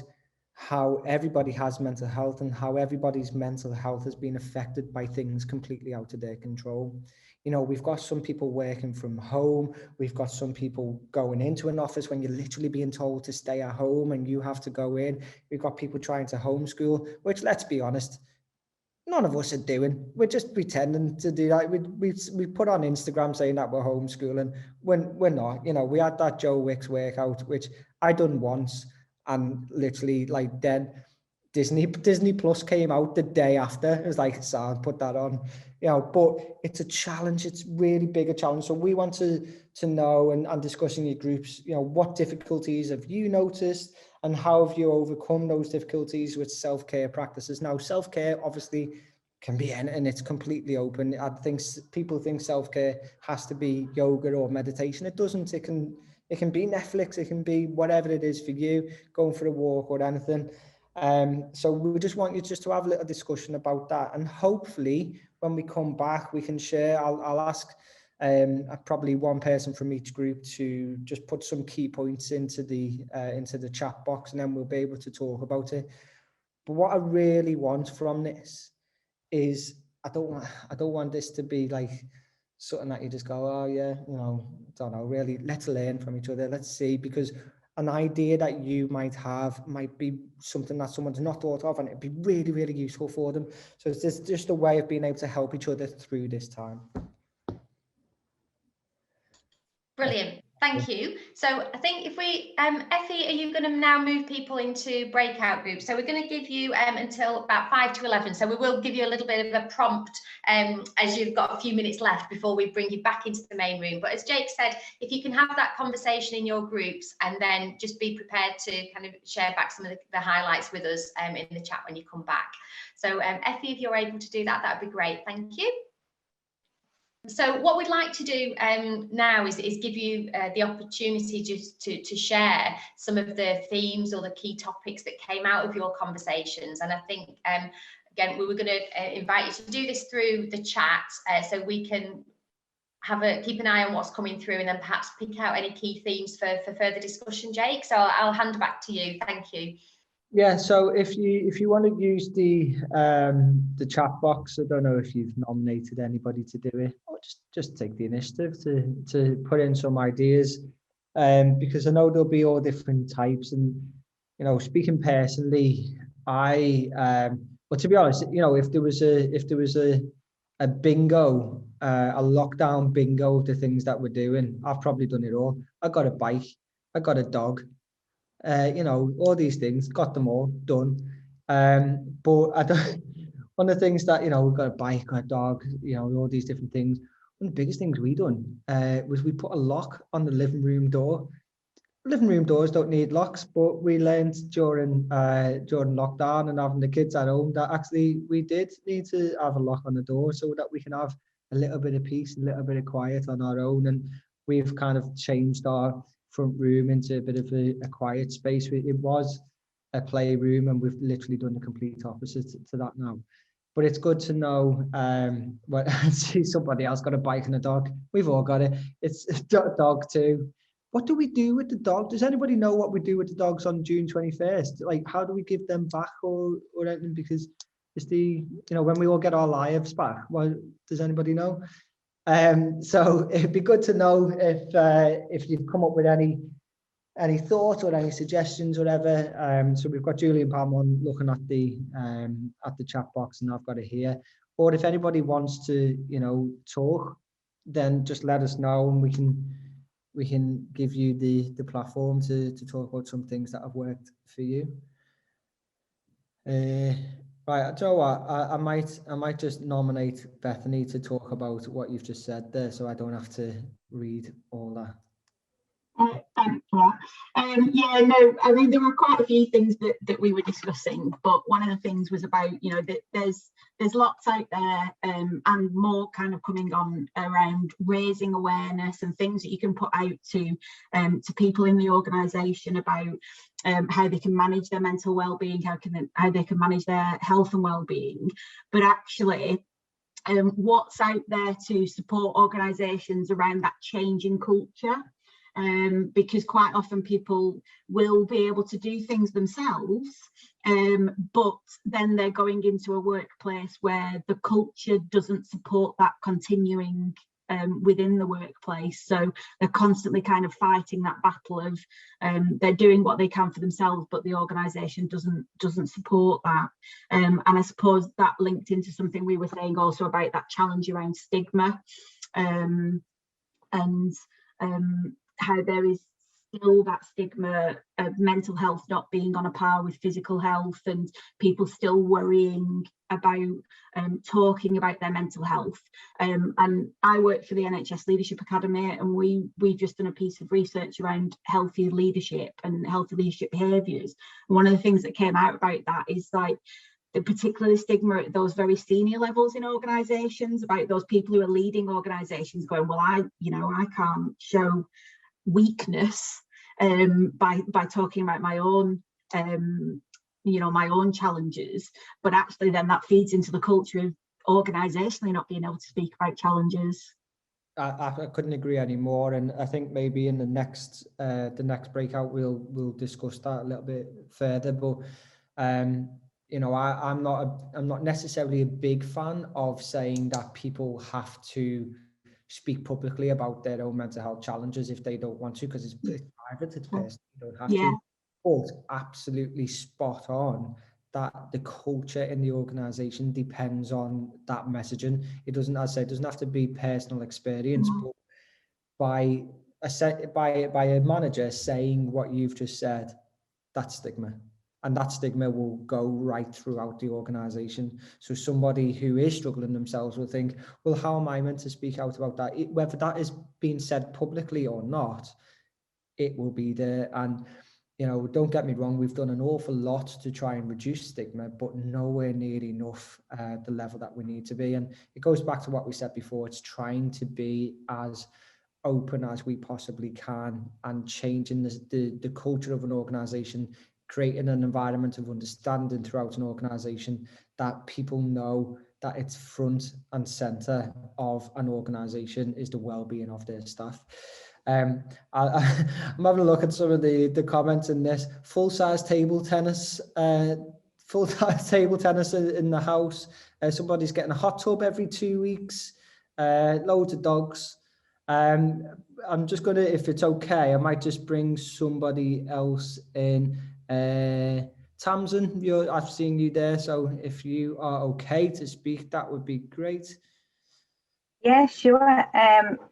how everybody has mental health and how everybody's mental health has been affected by things completely out of their control. You know, we've got some people working from home. We've got some people going into an office when you're literally being told to stay at home and you have to go in. We've got people trying to homeschool, which, let's be honest, none of us are doing. We're just pretending to do that. We put on Instagram saying that we're homeschooling when we're not. You know, we had that Joe Wicks workout, which I done once, and literally like then Disney Plus came out the day after. It was like, so put that on, you know, but it's a challenge. It's really big a challenge. So we want to know and discuss in your groups, you know, what difficulties have you noticed and how have you overcome those difficulties with self-care practices? Now, self-care obviously can be anything. It's completely open. I think people think self-care has to be yoga or meditation. It doesn't. It can be Netflix. It can be whatever it is for you, going for a walk or anything. So we just want you just to have a little discussion about that, and hopefully when we come back we can share. I'll ask probably one person from each group to just put some key points into the chat box, and then we'll be able to talk about it. But what I really want from this is I don't want this to be like something that you just go, oh yeah, you know, don't know, really, let's learn from each other. Let's see, because an idea that you might have might be something that someone's not thought of, and it'd be really, really useful for them. So it's just a way of being able to help each other through this time. Brilliant. Thank you. So I think if we, Effie, are you going to now move people into breakout groups? So we're going to give you until about 5 to 11. So we will give you a little bit of a prompt as you've got a few minutes left before we bring you back into the main room. But as Jake said, if you can have that conversation in your groups and then just be prepared to kind of share back some of the highlights with us in the chat when you come back. So Effie, if you're able to do that, that would be great. Thank you. So what we'd like to do now is give you the opportunity just to share some of the themes or the key topics that came out of your conversations. And I think, again, we were going to invite you to do this through the chat so we can keep an eye on what's coming through and then perhaps pick out any key themes for further discussion, Jake. So I'll hand back to you. Thank you. Yeah, so if you want to use the chat box, I don't know if you've nominated anybody to do it, or just take the initiative to put in some ideas, because I know there'll be all different types. And you know, speaking personally, but to be honest, you know, if there was a bingo, a lockdown bingo of the things that we're doing, I've probably done it all. I got a bike, I got a dog. You know, all these things, got them all done. But I don't. One of the things that, you know, we've got a bike, got a dog, you know, all these different things. One of the biggest things we done was we put a lock on the living room door. Living room doors don't need locks, but we learned during lockdown and having the kids at home that actually we did need to have a lock on the door so that we can have a little bit of peace, a little bit of quiet on our own. And we've kind of changed our front room into a bit of a quiet space. It was a playroom, and we've literally done the complete opposite to that now. But it's good to know. But I see somebody else got a bike and a dog. We've all got it. It's a dog too. What do we do with the dog? Does anybody know what we do with the dogs on June 21st? Like, how do we give them back or anything? Because it's when we all get our lives back. Well, does anybody know? So it'd be good to know if you've come up with any thoughts or any suggestions, whatever. So we've got Julie and Pam on looking at the chat box, and I've got it here. Or if anybody wants to, talk, then just let us know, and we can give you the platform to talk about some things that have worked for you. Right, Joe, I might just nominate Bethany to talk about what you've just said there, so I don't have to read all that. Thanks for that. Yeah, no, I mean, there were quite a few things that we were discussing, but one of the things was about, that there's lots out there, and more kind of coming on around raising awareness and things that you can put out to people in the organisation about how they can manage their mental well-being, how they can manage their health and well-being, but actually what's out there to support organisations around that change in culture. Because quite often people will be able to do things themselves, but then they're going into a workplace where the culture doesn't support that continuing within the workplace. So they're constantly kind of fighting that battle of they're doing what they can for themselves, but the organisation doesn't support that. And I suppose that linked into something we were saying also about that challenge around stigma, and how there is still that stigma of mental health not being on a par with physical health, and people still worrying about talking about their mental health. And I work for the NHS Leadership Academy, and we've just done a piece of research around healthy leadership and healthy leadership behaviours. And one of the things that came out about that is like the particular stigma at those very senior levels in organisations, about those people who are leading organisations going, well, I can't show weakness by talking about my own my own challenges, but actually then that feeds into the culture of organisationally not being able to speak about challenges. I couldn't agree anymore, and I think maybe in the next breakout we'll discuss that a little bit further. But I'm not necessarily a big fan of saying that people have to speak publicly about their own mental health challenges if they don't want to, because it's private, it's personal, you don't have to. But absolutely spot on that the culture in the organisation depends on that messaging. It doesn't, as I say, it doesn't have to be personal experience, but by a manager saying what you've just said, that's stigma. And that stigma will go right throughout the organisation. So somebody who is struggling themselves will think, well, how am I meant to speak out about that? Whether that is being said publicly or not, it will be there. And, don't get me wrong, we've done an awful lot to try and reduce stigma, but nowhere near enough the level that we need to be. And it goes back to what we said before. It's trying to be as open as we possibly can and changing the culture of an organisation, creating an environment of understanding throughout an organisation that people know that it's front and centre of an organisation is the well-being of their staff. I'm having a look at some of the comments in this. Full-size table tennis in the house. Somebody's getting a hot tub every 2 weeks. Loads of dogs. I'm just going to, if it's okay, I might just bring somebody else in. Tamsin, I've seen you there, so if you are okay to speak, that would be great. Yeah, sure.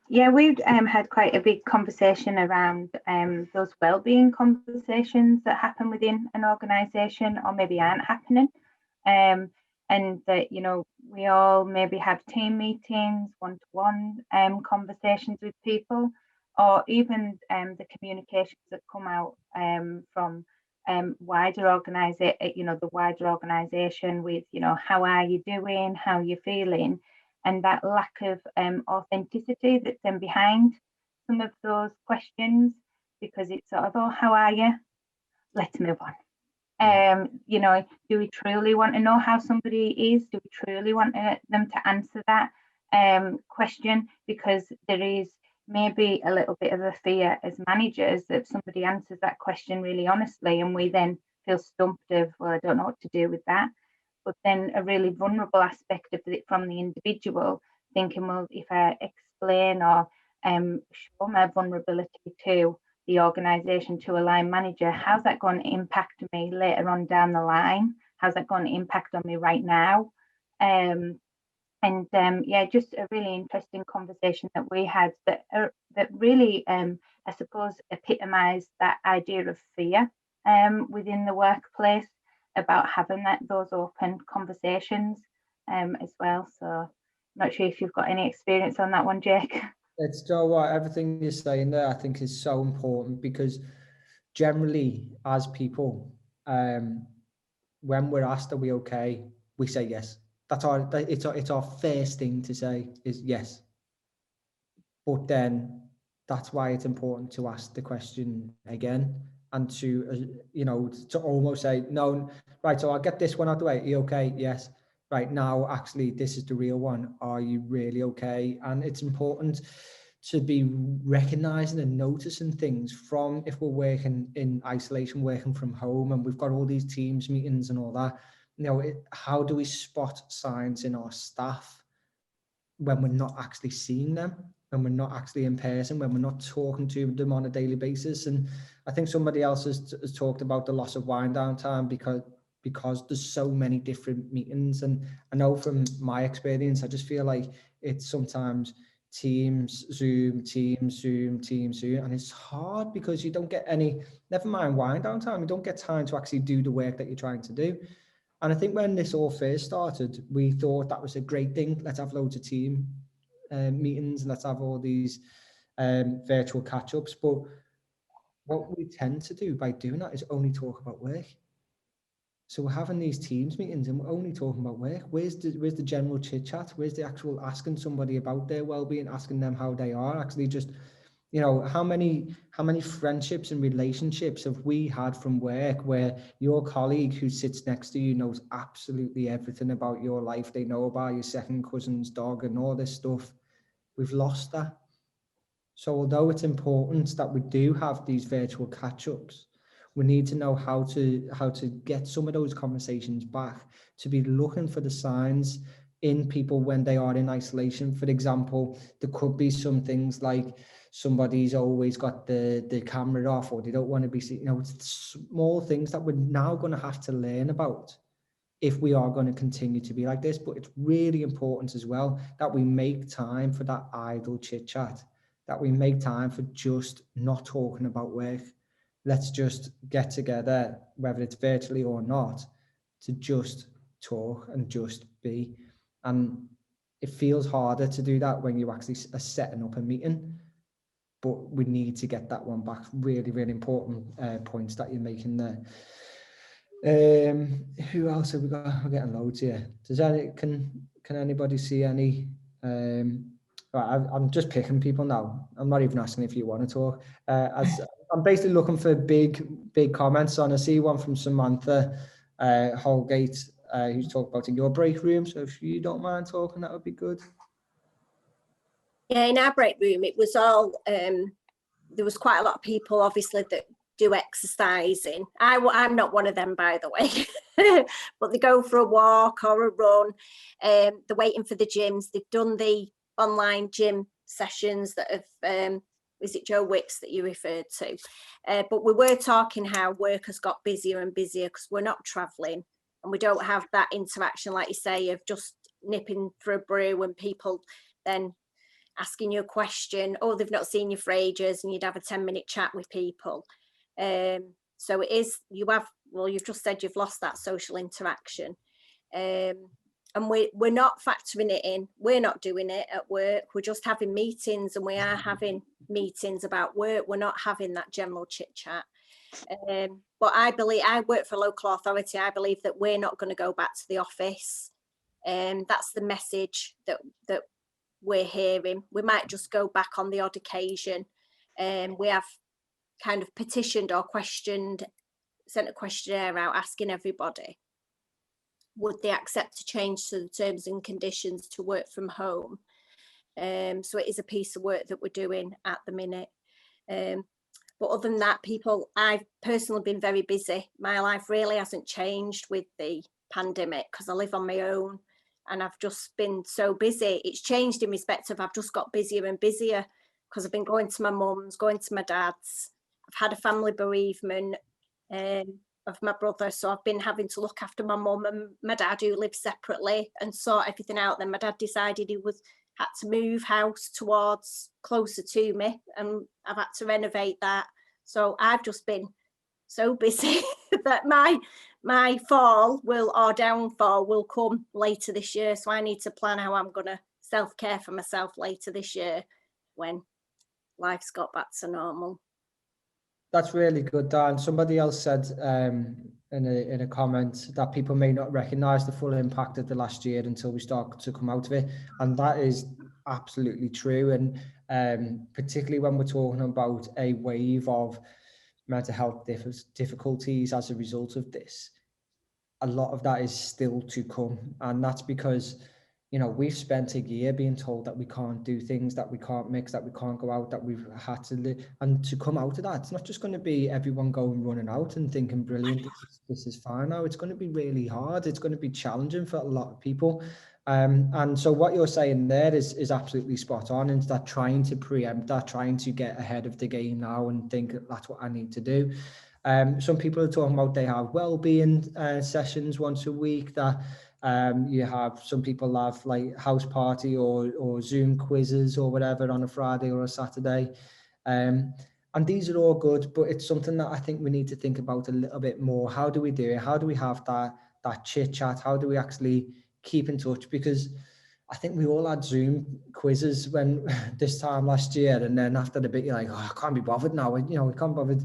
We've had quite a big conversation around those wellbeing conversations that happen within an organisation or maybe aren't happening. And that, we all maybe have team meetings, one-to-one conversations with people, or even the communications that come out from wider organisation, the wider organisation with, how are you doing, how are you feeling, and that lack of authenticity that's then behind some of those questions, because it's sort of, oh, how are you? Let's move on. Do we truly want to know how somebody is? Do we truly want them to answer that question? Because there is maybe a little bit of a fear as managers that somebody answers that question really honestly, and we then feel stumped of, well, I don't know what to do with that. But then a really vulnerable aspect of it from the individual thinking, well, if I explain or show my vulnerability to the organisation, to a line manager, how's that going to impact me later on down the line? How's that going to impact on me right now? Yeah, just a really interesting conversation that we had that really, I suppose, epitomised that idea of fear within the workplace about having those open conversations as well. So I'm not sure if you've got any experience on that one, Jake. It's Joe, what everything you're saying there, I think, is so important, because generally as people, when we're asked, are we okay, we say yes. It's our first thing to say is yes. But then that's why it's important to ask the question again, and to to almost say, no, right, so I'll get this one out the way. Are you okay? Yes. Right, now actually this is the real one. Are you really okay? And it's important to be recognizing and noticing things from, if we're working in isolation, working from home, and we've got all these Teams meetings and all that, how do we spot signs in our staff when we're not actually seeing them, when we're not actually in person, when we're not talking to them on a daily basis? And I think somebody else has talked about the loss of wind down time, because there's so many different meetings. And I know from my experience, I just feel like it's sometimes Teams, Zoom, and it's hard because you don't get any, never mind wind down time, you don't get time to actually do the work that you're trying to do. And I think when this all first started, we thought that was a great thing. Let's have loads of team meetings, let's have all these virtual catch-ups. But what we tend to do by doing that is only talk about work. So we're having these Teams meetings and we're only talking about work. Where's the general chit chat? Where's the actual asking somebody about their well-being, asking them how they are? Actually, just, how many friendships and relationships have we had from work where your colleague who sits next to you knows absolutely everything about your life? They know about your second cousin's dog and all this stuff. We've lost that. So although it's important that we do have these virtual catch-ups, we need to know how to get some of those conversations back, to be looking for the signs in people when they are in isolation. For example, there could be some things like somebody's always got the camera off, or they don't want to be seen. It's small things that we're now going to have to learn about if we are going to continue to be like this. But it's really important as well that we make time for that idle chit chat, that we make time for just not talking about work. Let's just get together, whether it's virtually or not, to just talk and just be. And it feels harder to do that when you actually are setting up a meeting, but we need to get that one back. Really, really important points that you're making there. Who else have we got? We're getting loads here. Can anybody see any? Right, I'm just picking people now. I'm not even asking if you want to talk. I'm basically looking for big comments on. I see one from Samantha Holgate, who's talked about in your break room. So if you don't mind talking, that would be good. Yeah, in our break room, it was all, there was quite a lot of people, obviously, that do exercising. I'm not one of them, by the way, but they go for a walk or a run. They're waiting for the gyms. They've done the online gym sessions that have, is it Joe Wicks that you referred to? But we were talking how work has got busier and busier because we're not travelling and we don't have that interaction, like you say, of just nipping for a brew and people then asking you a question, or they've not seen you for ages, and you'd have a 10-minute chat with people. So it is, you've just said you've lost that social interaction. And we're not factoring it in. We're not doing it at work. We're just having meetings, and we are having meetings about work. We're not having that general chit chat. But I work for a local authority. I believe that we're not going to go back to the office. That's the message that we're hearing. We might just go back on the odd occasion. We have kind of petitioned or sent a questionnaire out asking everybody, would they accept a change to the terms and conditions to work from home? So it is a piece of work that we're doing at the minute. But other than that, I've personally been very busy. My life really hasn't changed with the pandemic because I live on my own. and I've just been so busy. It's changed in respect of I've just got busier and busier because I've been going to my mum's, going to my dad's. I've had a family bereavement of my brother, so I've been having to look after my mum and my dad, who live separately, and sort everything out. Then my dad decided he had to move house towards closer to me, and I've had to renovate that. So I've just been so busy that my fall or downfall will come later this year. So I need to plan how I'm going to self-care for myself later this year when life's got back to normal. That's really good, Dan. Somebody else said in a comment that people may not recognise the full impact of the last year until we start to come out of it, and that is absolutely true. And particularly when we're talking about a wave of mental health difficulties as a result of this, a lot of that is still to come, and that's because, you know, we've spent a year being told that we can't do things, that we can't mix, that we can't go out, that we've had to live. And to come out of that, it's not just going to be everyone going running out and thinking, brilliant, this is fine now. It's going to be really hard. It's going to be challenging for a lot of people. And so what you're saying there is absolutely spot on. And that trying to preempt that, trying to get ahead of the game now and think that's what I need to do. Some people are talking about they have wellbeing sessions once a week, that you have some people have like house party or Zoom quizzes or whatever on a Friday or a Saturday. And these are all good, but it's something that I think we need to think about a little bit more. How do we do it? How do we have that chit chat? How do we actually keep in touch? Because I think we all had Zoom quizzes when this time last year, and then after the bit, you're like, oh, I can't be bothered now. You know, we can't bother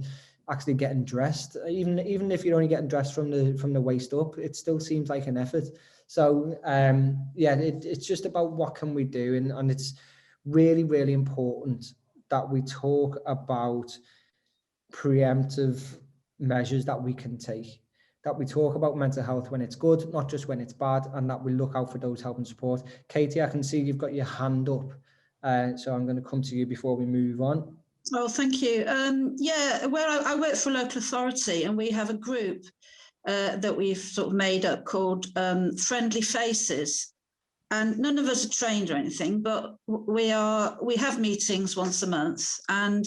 actually getting dressed. Even if you're only getting dressed from the waist up, it still seems like an effort. So yeah, it's just about what can we do, and it's really, really important that we talk about preemptive measures that we can take, that we talk about mental health when it's good, not just when it's bad, and that we look out for those help and support. Katie, I can see you've got your hand up, so I'm going to come to you before we move on. Oh, thank you. Yeah, where I work for a local authority, and we have a group that we've sort of made up called Friendly Faces. And none of us are trained or anything, but we have meetings once a month, and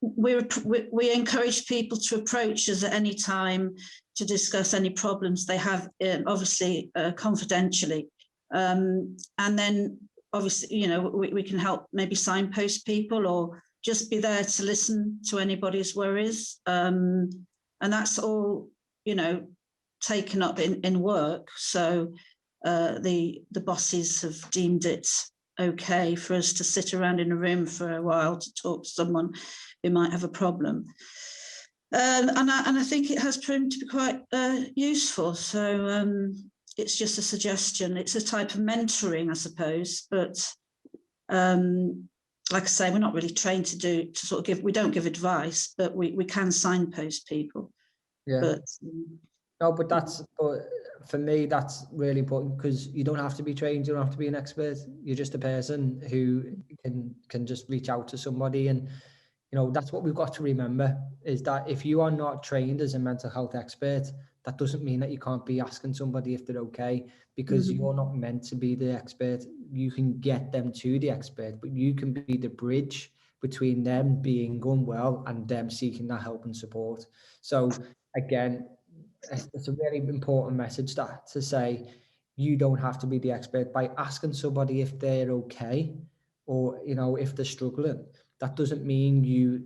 we encourage people to approach us at any time to discuss any problems they have, obviously confidentially, and then obviously, you know, we can help maybe signpost people or just be there to listen to anybody's worries, and that's all, you know, taken up in work. So the bosses have deemed it okay for us to sit around in a room for a while to talk to someone who might have a problem, and I think it has proven to be quite useful. So it's just a suggestion. It's a type of mentoring, I suppose, but like I say, we're not really trained to sort of give. We don't give advice, but we can signpost people. Yeah. But, no, but for me, that's really important, because you don't have to be trained, you don't have to be an expert. You're just a person who can just reach out to somebody. And, you know, that's what we've got to remember, is that if you are not trained as a mental health expert, that doesn't mean that you can't be asking somebody if they're okay, because you're not meant to be the expert. You can get them to the expert, but you can be the bridge between them being unwell and them seeking that help and support. So again, it's a really important message that to say you don't have to be the expert by asking somebody if they're okay, or, you know, if they're struggling. That doesn't mean you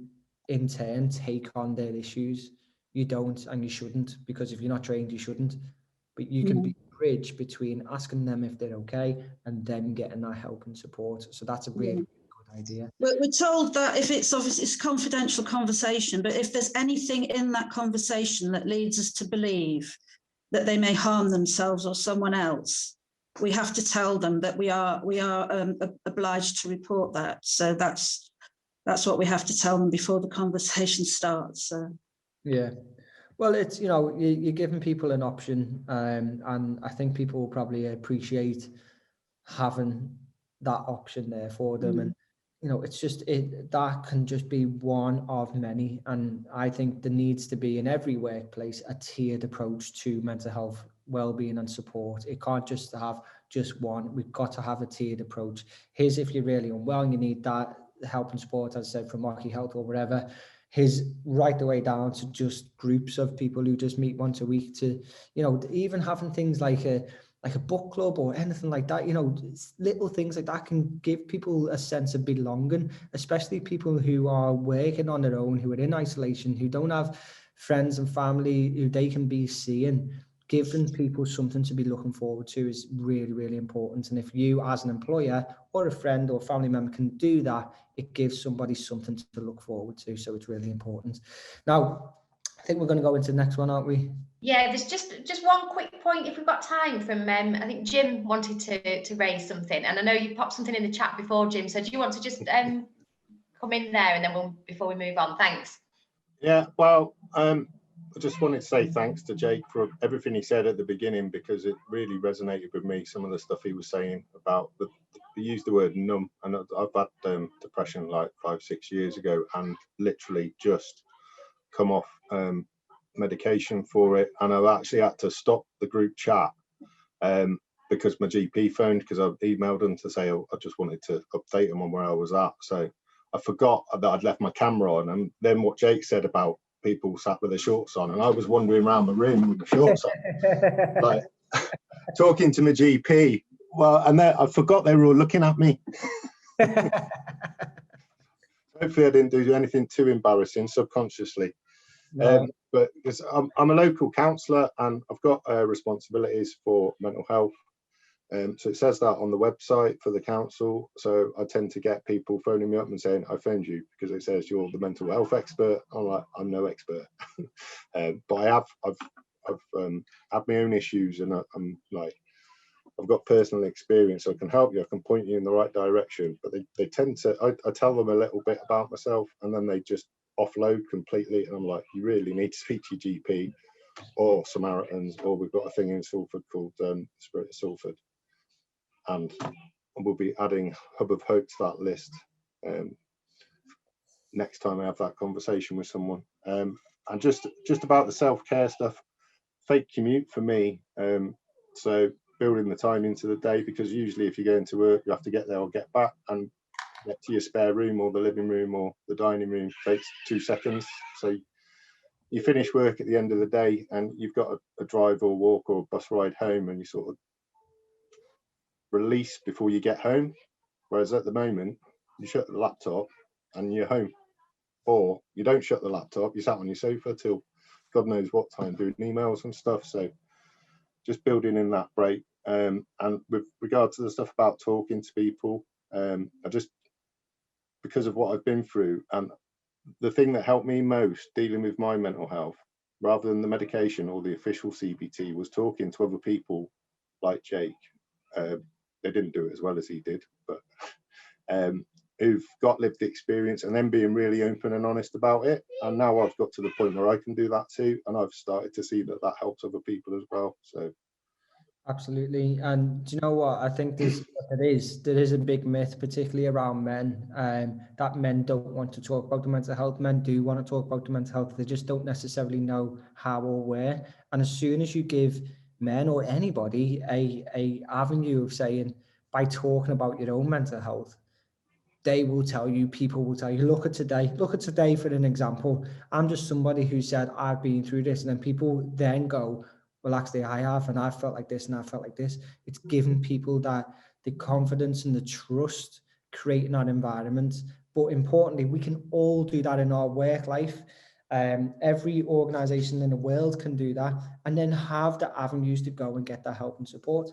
in turn take on their issues. You don't, and you shouldn't, because if you're not trained, you shouldn't. But you can be a bridge between asking them if they're okay and them getting that help and support. So that's a really good idea. we're told that if it's obviously it's confidential conversation, but if there's anything in that conversation that leads us to believe that they may harm themselves or someone else, we have to tell them that we are obliged to report that. So that's what we have to tell them before the conversation starts. So. Yeah, well, it's, you know, you're giving people an option, and I think people will probably appreciate having that option there for them. And, you know, it's just that can just be one of many. And I think there needs to be in every workplace a tiered approach to mental health well-being and support. It can't just have just one. We've got to have a tiered approach. Here's if you're really unwell and you need that help and support, as I said, from Rocky Health or whatever. Here's right the way down to just groups of people who just meet once a week, to, you know, even having things like a book club or anything like that. You know, little things like that can give people a sense of belonging, especially people who are working on their own, who are in isolation, who don't have friends and family who they can be seeing. Giving people something to be looking forward to is really, really important. And if you as an employer or a friend or family member can do that, it gives somebody something to look forward to. So it's really important. Now, I think we're going to go into the next one, aren't we? Yeah, there's just one quick point if we've got time from, I think Jim wanted to raise something. And I know you popped something in the chat before, Jim. So do you want to just come in there and then before we move on? Thanks. Yeah, well, I just wanted to say thanks to Jake for everything he said at the beginning, because it really resonated with me. Some of the stuff he was saying about he used the word numb, and I've had depression like 5-6 years ago, and literally just come off medication for it, and I've actually had to stop the group chat because my GP phoned, because I've emailed them to say, oh, I just wanted to update them on where I was at. So I forgot that I'd left my camera on, and then what Jake said about people sat with their shorts on, and I was wandering around the room with the shorts on, like talking to my GP. Well, and then I forgot they were all looking at me. Hopefully I didn't do anything too embarrassing subconsciously. No. But because I'm a local counsellor and I've got responsibilities for mental health. So it says that on the website for the council. So I tend to get people phoning me up and saying, I phoned you because it says you're the mental health expert. I'm like, I'm no expert. But I've had my own issues, and I'm like, I've got personal experience, so I can help you. I can point you in the right direction. But they tend to, I tell them a little bit about myself, and then they just offload completely. And I'm like, you really need to speak to your GP or Samaritans, or we've got a thing in Salford called Spirit of Salford. And we'll be adding Hub of Hope to that list next time I have that conversation with someone. And just about the self-care stuff, fake commute for me. So building the time into the day, because usually if you go into work, you have to get there or get back, and get to your spare room or the living room or the dining room takes 2 seconds. So you finish work at the end of the day and you've got a drive or walk or bus ride home, and you sort of release before you get home. Whereas at the moment, you shut the laptop and you're home, or you don't shut the laptop, you sat on your sofa till God knows what time doing emails and stuff. So just building in that break. And with regard to the stuff about talking to people, I just, because of what I've been through, and the thing that helped me most dealing with my mental health, rather than the medication or the official CBT, was talking to other people like Jake. They didn't do it as well as he did, but who've got lived experience, and then being really open and honest about it. And now I've got to the point where I can do that too, and I've started to see that helps other people as well. So absolutely. And do you know what? I think there is a big myth, particularly around men, that men don't want to talk about the mental health. Men do want to talk about the mental health. They just don't necessarily know how or where. And as soon as you give men or anybody a avenue of saying, by talking about your own mental health, they will tell you, people will tell you, look at today for an example. I'm just somebody who said, I've been through this. And then people then go, well, actually I have, and I felt like this and I felt like this. It's giving people that the confidence and the trust, creating that environment. But importantly, we can all do that in our work life. Every organization in the world can do that, and then have the avenues to go and get that help and support.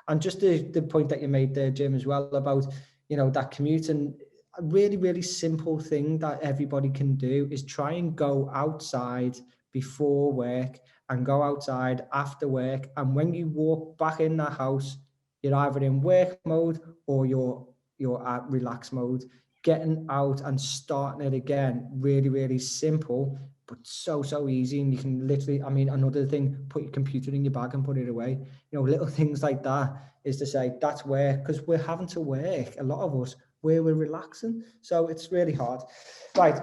And just the point that you made there, Jim, as well, about, you know, that commute, and a really, really simple thing that everybody can do is try and go outside before work and go outside after work. And when you walk back in the house, you're either in work mode or you're at relax mode. Getting out and starting it again, really, really simple, but so easy. And you can literally, I mean, another thing, put your computer in your bag and put it away. You know, little things like that is to say, that's work, because we're having to work, a lot of us, where we're relaxing. So it's really hard. Right,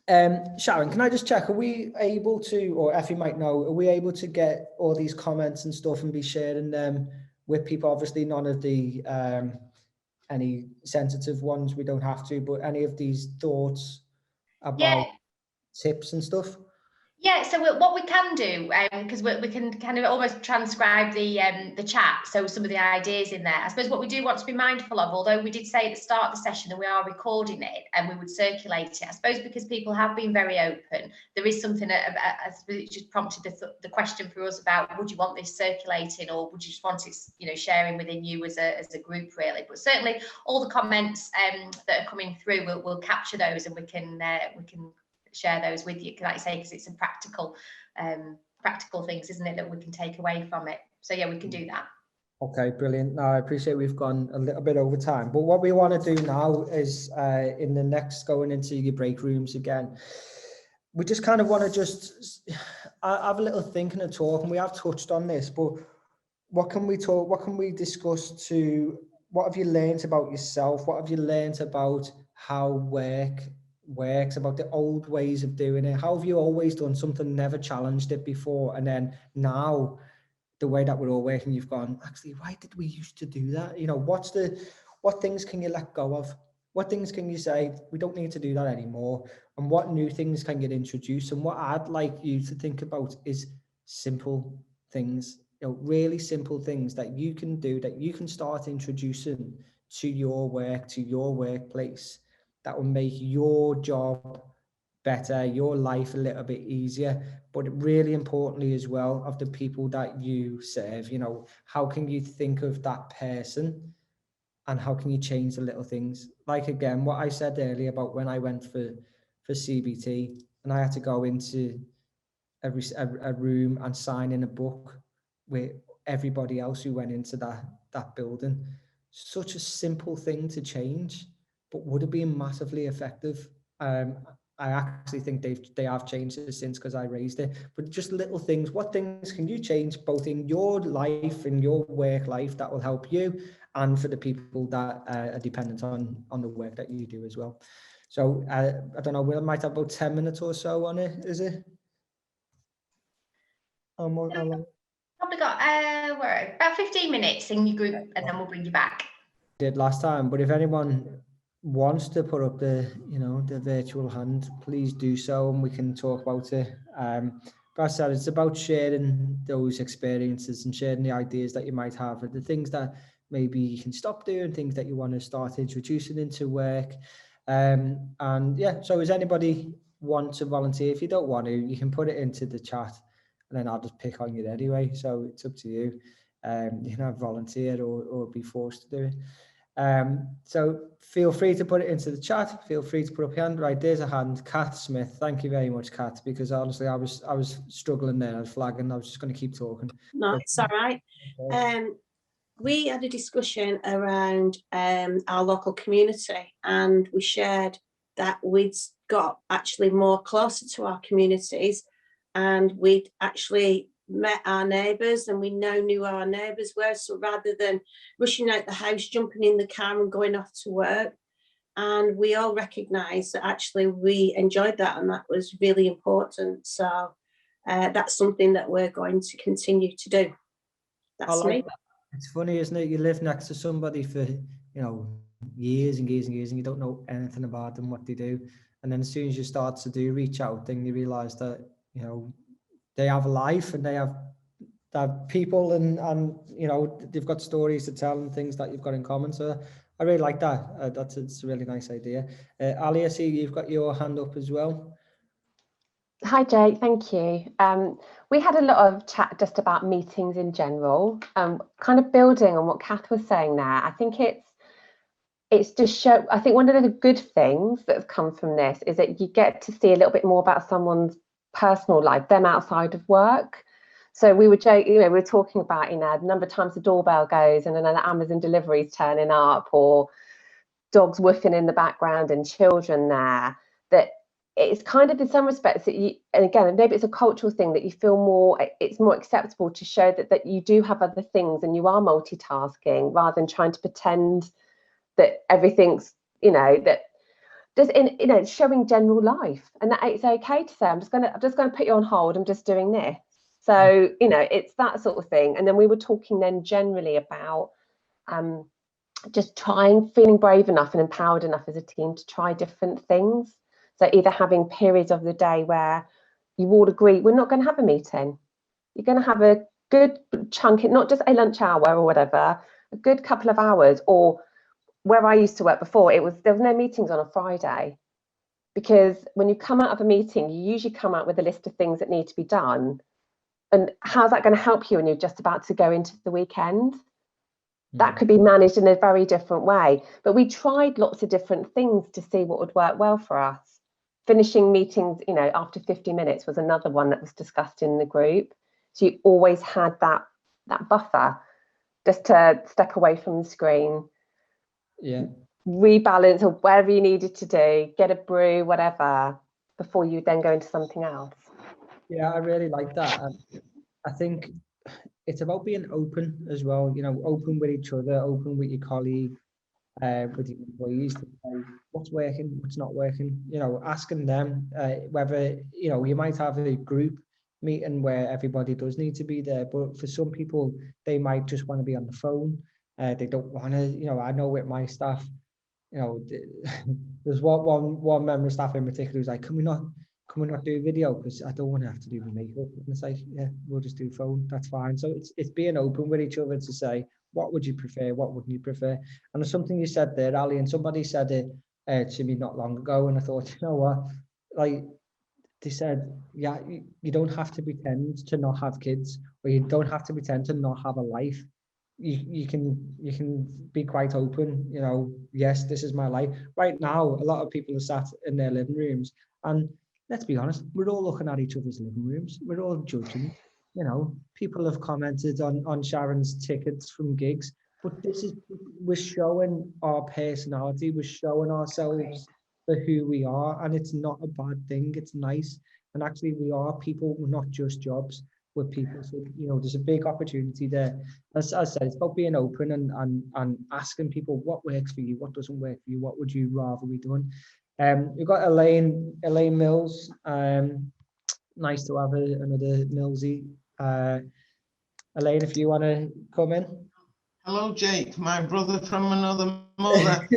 Sharon, can I just check, are we able to, or Effie might know, are we able to get all these comments and stuff and be sharing them with people? Obviously none of the any sensitive ones, we don't have to, but any of these thoughts about tips and stuff? Yeah, so what we can do, because we can kind of almost transcribe the chat, so some of the ideas in there. I suppose what we do want to be mindful of, although we did say at the start of the session that we are recording it and we would circulate it, I suppose because people have been very open, there is something, I suppose it just prompted the question for us about, would you want this circulating, or would you just want it, you know, sharing within you as a group, really? But certainly all the comments that are coming through, we'll capture those, and we can share those with you, like I say, because it's some practical things, isn't it, that we can take away from it. So yeah, we can do that. Okay, brilliant. No, I appreciate we've gone a little bit over time, but what we want to do now is in the next, going into your break rooms again, we just kind of want to just have a little thinking and talk, and we have touched on this, but what can we talk, what can we discuss to, what have you learned about yourself? What have you learned about how work works, about the old ways of doing it? How have you always done something, never challenged it before, and then now the way that we're all working, you've gone, actually, why did we used to do that? You know, what things can you let go of? What things can you say, we don't need to do that anymore? And what new things can get introduced? And what I'd like you to think about is simple things, you know, really simple things that you can do, that you can start introducing to your work, to your workplace, that will make your job better, your life a little bit easier, but really importantly as well, of the people that you serve. You know, how can you think of that person and how can you change the little things? Like, again, what I said earlier about when I went for CBT and I had to go into a room and sign in a book with everybody else who went into that building. Such a simple thing to change, but would have been massively effective. I actually think they have changed it since, because I raised it. But just little things. What things can you change both in your life, in your work life, that will help you, and for the people that are dependent on the work that you do as well? So I don't know. We might have about 10 minutes or so on it. Is it? How long? Probably got about 15 minutes in your group, and then we'll bring you back. Did last time, but if anyone wants to put up the virtual hand, please do so, and we can talk about it. But as I said, it's about sharing those experiences and sharing the ideas that you might have, and the things that maybe you can stop doing, things that you want to start introducing into work. And yeah, so does anybody want to volunteer? If you don't want to, you can put it into the chat, and then I'll just pick on you anyway. So it's up to you. You can have volunteer or be forced to do it. So feel free to put it into the chat. Feel free to put up your hand. Right, there's a hand. Kat Smith. Thank you very much, Kat, because honestly, I was struggling there. I was flagging. I was just going to keep talking. No, it's all right. We had a discussion around our local community, and we shared that we'd got actually more closer to our communities, and we'd actually met our neighbours, and we now knew our neighbours were. So rather than rushing out the house, jumping in the car and going off to work, and we all recognised that actually we enjoyed that, and that was really important. So that's something that we're going to continue to do. That's me. That. It's funny, isn't it? You live next to somebody for, you know, years and years and years, and you don't know anything about them, what they do. And then as soon as you start to reach out, then you realise that, you know, they have a life, and they have people, and you know, they've got stories to tell and things that you've got in common. So I really like that. It's a really nice idea. Ali, I see you've got your hand up as well. Hi, Jake. Thank you. We had a lot of chat just about meetings in general, kind of building on what Kath was saying there. I think it's just show. I think one of the good things that has come from this is that you get to see a little bit more about someone's personal life, them outside of work. So we were joking, you know, we were talking about, you know, the number of times the doorbell goes and then the Amazon deliveries turning up, or dogs woofing in the background and children there. That it's kind of, in some respects, that you, and again, maybe it's a cultural thing, that you feel more, it's more acceptable to show that you do have other things and you are multitasking, rather than trying to pretend that everything's, you know, that just in, you know, showing general life, and that it's okay to say, I'm just going to put you on hold, I'm just doing this. So, you know, it's that sort of thing. And then we were talking then generally about just feeling brave enough and empowered enough as a team to try different things. So either having periods of the day where you all agree, we're not going to have a meeting. You're going to have a good chunk, not just a lunch hour or whatever, a good couple of hours. Or where I used to work before, there was no meetings on a Friday, because when you come out of a meeting, you usually come out with a list of things that need to be done. And how's that going to help you when you're just about to go into the weekend? That could be managed in a very different way. But we tried lots of different things to see what would work well for us. Finishing meetings, you know, after 50 minutes was another one that was discussed in the group. So you always had that buffer just to step away from the screen. Yeah. Rebalance or whatever you needed to do, get a brew, whatever, before you then go into something else. Yeah, I really like that. And I think it's about being open as well, you know, open with each other, open with your colleague, with your employees to say what's working, what's not working, you know, asking them whether, you know, you might have a group meeting where everybody does need to be there, but for some people, they might just want to be on the phone. They don't want to, you know, I know with my staff, you know, there's one member of staff in particular who's like, can we not do video, because I don't want to have to do my makeup. And it's like, yeah, we'll just do phone, that's fine. So it's being open with each other to say, what would you prefer, what wouldn't you prefer? And there's something you said there, Ali, and somebody said it to me not long ago, and I thought, you know what, like, they said, yeah, you don't have to pretend to not have kids, or you don't have to pretend to not have a life. You can be quite open, you know, yes, this is my life. Right now, a lot of people are sat in their living rooms, and let's be honest, we're all looking at each other's living rooms, we're all judging, you know, people have commented on Sharon's tickets from gigs, but we're showing our personality, we're showing ourselves for who we are, and it's not a bad thing, it's nice. And actually, we are people, we're not just jobs, we're people. So, you know, there's a big opportunity there. As I said, it's about being open and asking people what works for you, what doesn't work for you, what would you rather be doing. We've got Elaine Mills. Nice to have another Millsy. Elaine, if you want to come in. Hello, Jake, my brother from another mother.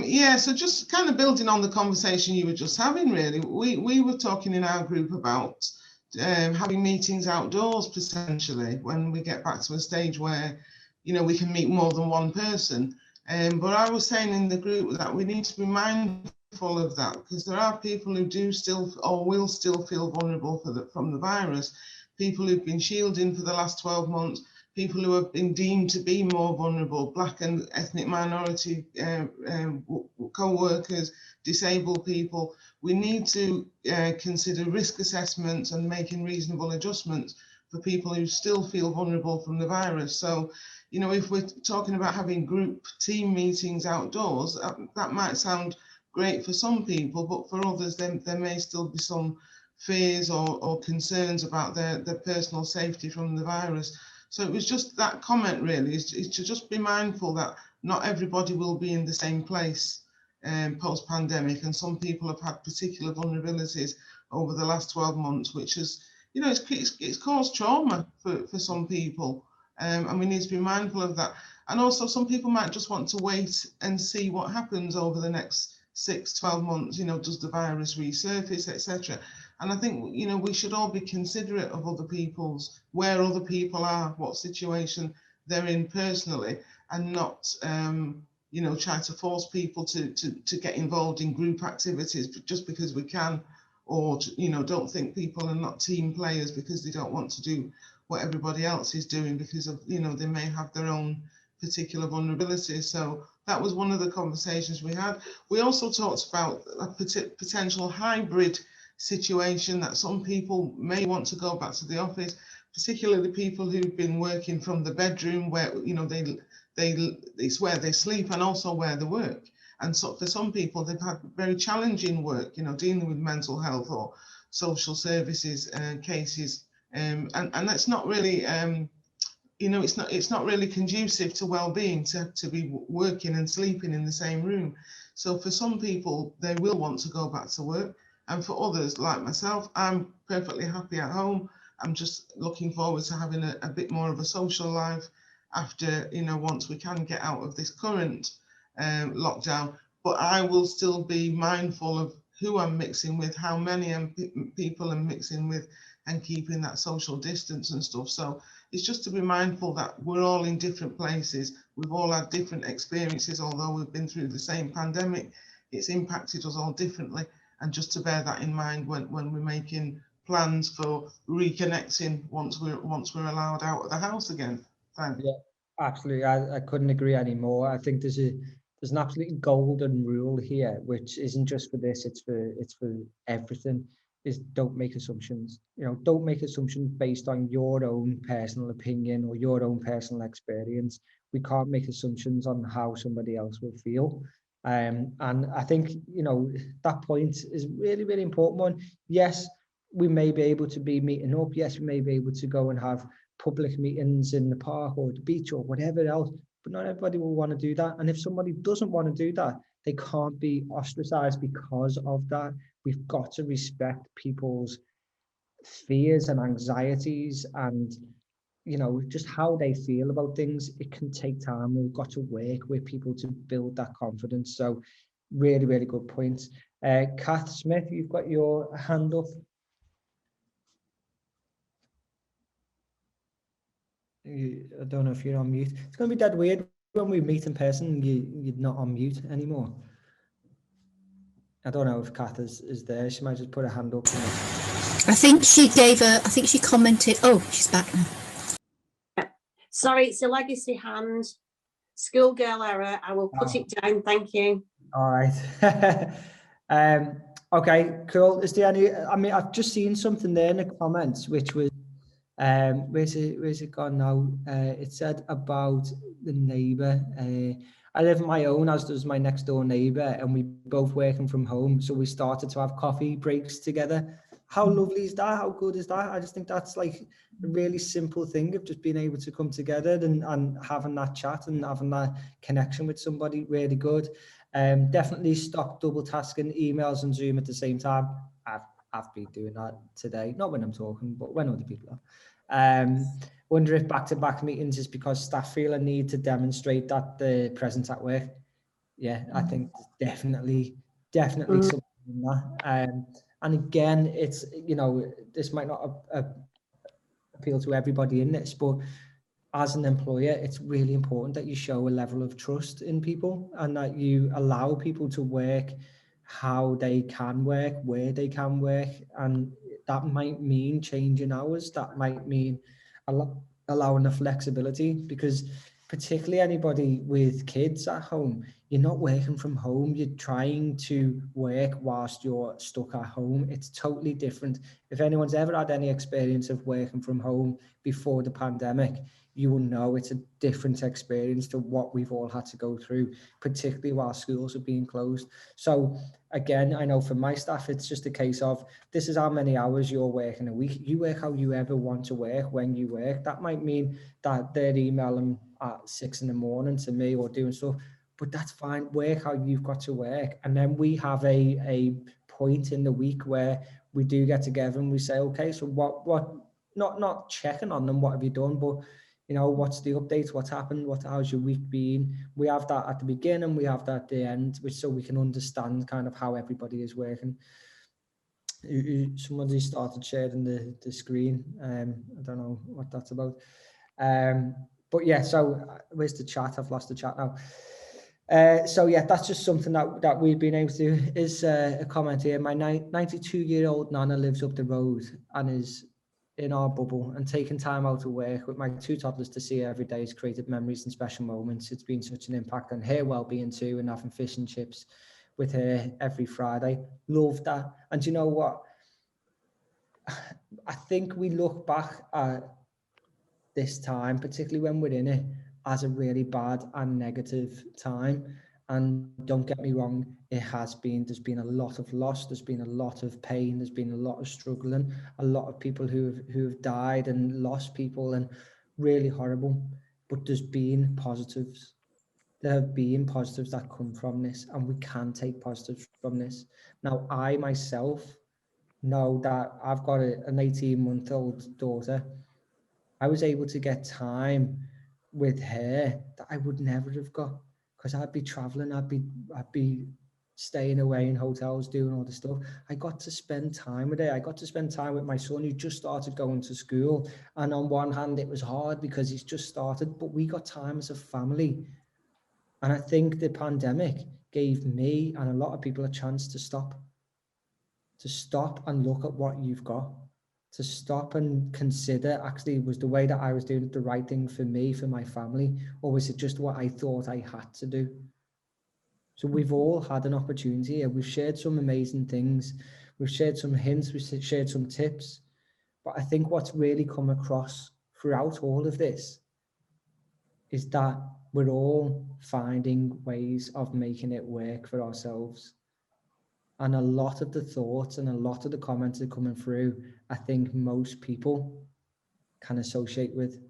Yeah, so just kind of building on the conversation you were just having, really, we were talking in our group about having meetings outdoors potentially when we get back to a stage where, you know, we can meet more than one person. But I was saying in the group that we need to be mindful of that, because there are people who do still or will still feel vulnerable from the virus, people who've been shielding for the last 12 months, people who have been deemed to be more vulnerable, Black and ethnic minority co-workers, disabled people. We need to consider risk assessments and making reasonable adjustments for people who still feel vulnerable from the virus. So, you know, if we're talking about having group team meetings outdoors, that might sound great for some people, but for others, there may still be some fears or concerns about their personal safety from the virus. So it was just that comment really, is to just be mindful that not everybody will be in the same place post-pandemic, and some people have had particular vulnerabilities over the last 12 months, which has, you know, it's caused trauma for some people, and we need to be mindful of that. And also some people might just want to wait and see what happens over the next 6-12 months, you know, does the virus resurface, etc. And I think, you know, we should all be considerate of other people's, where other people are, what situation they're in personally, and not, you know, try to force people to get involved in group activities just because we can, or, you know, don't think people are not team players because they don't want to do what everybody else is doing because of, you know, they may have their own particular vulnerabilities. So that was one of the conversations we had. We also talked about a potential hybrid situation, that some people may want to go back to the office, particularly people who've been working from the bedroom, where, you know, it's where they sleep and also where they work. And so for some people, they've had very challenging work, you know, dealing with mental health or social services cases, and that's not really you know, it's not really conducive to well-being to be working and sleeping in the same room. So for some people, they will want to go back to work, and for others, like myself, I'm perfectly happy at home. I'm just looking forward to having a bit more of a social life after, you know, once we can get out of this current lockdown. But I will still be mindful of who I'm mixing with, how many people I'm mixing with, and keeping that social distance and stuff. So it's just to be mindful that we're all in different places. We've all had different experiences, although we've been through the same pandemic. It's impacted us all differently, and just to bear that in mind when we're making plans for reconnecting once we're allowed out of the house again. Thanks. Yeah, absolutely. I couldn't agree anymore. I think there's an absolutely golden rule here, which isn't just for this, it's for everything, is don't make assumptions. You know, don't make assumptions based on your own personal opinion or your own personal experience. We can't make assumptions on how somebody else will feel. And I think, you know, that point is really, really important one. Yes, we may be able to be meeting up. Yes, we may be able to go and have public meetings in the park or the beach or whatever else, but not everybody will want to do that. And if somebody doesn't want to do that, they can't be ostracized because of that. We've got to respect people's fears and anxieties and, you know, just how they feel about things. It can take time. We've got to work with people to build that confidence. So really, really good points. Kath Smith, you've got your hand up. I don't know if you're on mute. It's going to be dead weird when we meet in person and you're not on mute anymore. I don't know if Kath is there. She might just put her hand up. I think she commented. Oh, she's back now. Sorry, it's a legacy hand. Schoolgirl error. I will put it down. Thank you. All right. Okay, cool. Is there any, I mean, I've just seen something there in the comments, which was, where's it gone now? It said about the neighbour. I live on my own, as does my next door neighbour, and we both working from home. So we started to have coffee breaks together. How lovely is that? How good is that? I just think that's like a really simple thing of just being able to come together and having that chat and having that connection with somebody. Really good. Definitely stop double tasking emails and Zoom at the same time. I've been doing that today, not when I'm talking, but when other people are. Wonder if back-to-back meetings is because staff feel a need to demonstrate that they're present at work. Yeah, I think definitely something in that. And again, it's, you know, this might not appeal to everybody in this, but as an employer, it's really important that you show a level of trust in people and that you allow people to work how they can work, where they can work. And that might mean changing hours. That might mean allowing the flexibility, because particularly anybody with kids at home, you're not working from home, you're trying to work whilst you're stuck at home. It's totally different. If anyone's ever had any experience of working from home before the pandemic, you will know it's a different experience to what we've all had to go through, particularly while schools are being closed. So again, I know for my staff, it's just a case of, this is how many hours you're working a week. You work how you ever want to work when you work. That might mean that they're emailing at 6 a.m. to me or doing stuff, but that's fine. Work how you've got to work. And then we have a point in the week where we do get together and we say, okay, so what not checking on them, what have you done, but you know, what's the updates, what's happened, how's your week been? We have that at the beginning, we have that at the end, which so we can understand kind of how everybody is working. Somebody started sharing the screen. I don't know what that's about. But yeah, so where's the chat? I've lost the chat now. So yeah, that's just something that we've been able to do. Is a comment here. My 92-year-old nana lives up the road and is in our bubble, and taking time out of work with my 2 toddlers to see her every day has created memories and special moments. It's been such an impact on her well-being too, and having fish and chips with her every Friday. Love that. And you know what? I think we look back at this time, particularly when we're in it, as a really bad and negative time. And don't get me wrong, it has been, there's been a lot of loss, there's been a lot of pain, there's been a lot of struggling, a lot of people who have died and lost people. And really horrible, but there's been positives. There have been positives that come from this, and we can take positives from this. Now, I myself know that I've got an 18-month-old daughter. I was able to get time with her that I would never have got, because I'd be traveling, I'd be staying away in hotels, doing all this stuff. I got to spend time with her. I got to spend time with my son, who just started going to school. And on one hand, it was hard because he's just started, but we got time as a family. And I think the pandemic gave me and a lot of people a chance to stop and look at what you've got, to stop and consider, actually, was the way that I was doing it the right thing for me, for my family, or was it just what I thought I had to do? So we've all had an opportunity here. We've shared some amazing things. We've shared some hints, we've shared some tips. But I think what's really come across throughout all of this is that we're all finding ways of making it work for ourselves. And a lot of the thoughts and a lot of the comments that are coming through, I think most people can associate with.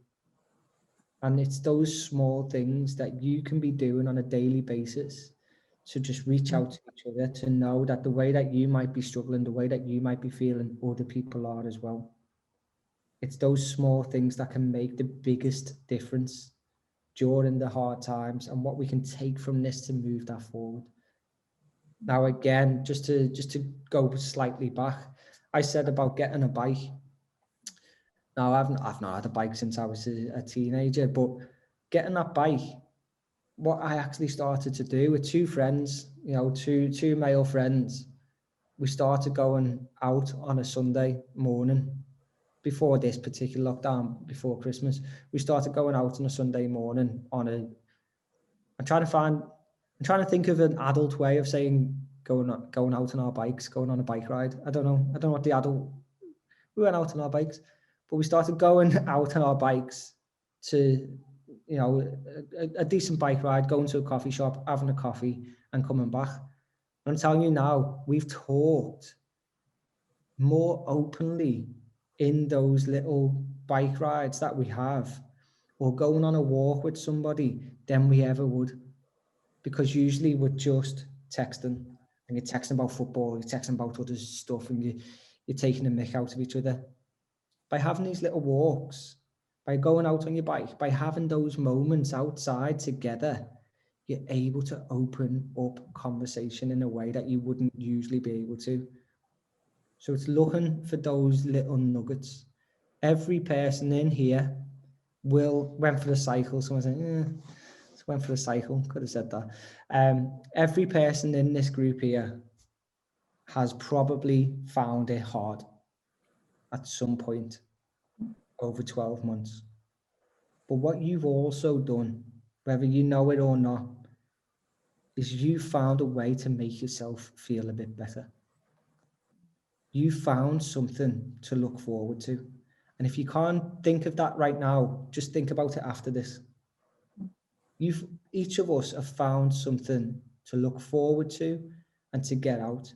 And it's those small things that you can be doing on a daily basis to just reach out to each other, to know that the way that you might be struggling, the way that you might be feeling, other people are as well. It's those small things that can make the biggest difference during the hard times, and what we can take from this to move that forward. Now, again, just to go slightly back, I said about getting a bike. Now, I've not had a bike since I was a teenager, but getting that bike, what I actually started to do with two friends, two male friends, we started going out on a Sunday morning before this particular lockdown, before Christmas. We started going out on a Sunday morning I'm trying to think of an adult way of saying going out on our bikes, going on a bike ride. I don't know what the adult, we went out on our bikes, but we started going out on our bikes to, a decent bike ride, going to a coffee shop, having a coffee and coming back. And I'm telling you now, we've talked more openly in those little bike rides that we have, or going on a walk with somebody, than we ever would. Because usually we're just texting, and you're texting about football, you're texting about other stuff, and you're taking a mick out of each other. By having these little walks, by going out on your bike, by having those moments outside together, you're able to open up conversation in a way that you wouldn't usually be able to. So it's looking for those little nuggets. Every person in here went for a cycle. Someone said, went for a cycle, could have said that. Every person in this group here has probably found it hard at some point over 12 months. But what you've also done, whether you know it or not, is you found a way to make yourself feel a bit better. You found something to look forward to. And if you can't think of that right now, just think about it after this. Each of us have found something to look forward to and to get out.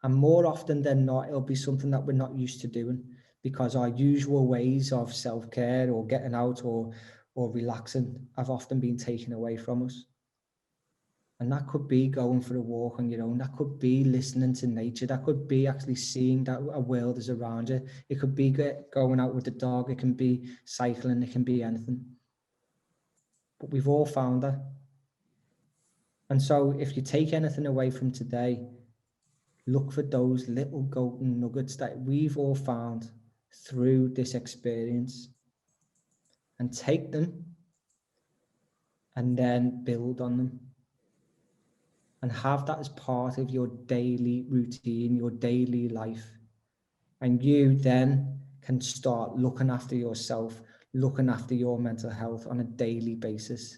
And more often than not, it'll be something that we're not used to doing, because our usual ways of self-care or getting out or relaxing have often been taken away from us. And that could be going for a walk on your own. That could be listening to nature. That could be actually seeing that a world is around you. It could be going out with the dog. It can be cycling. It can be anything. But we've all found that. And so if you take anything away from today, look for those little golden nuggets that we've all found through this experience, and take them and then build on them. And have that as part of your daily routine, your daily life. And you then can start looking after yourself, looking after your mental health on a daily basis.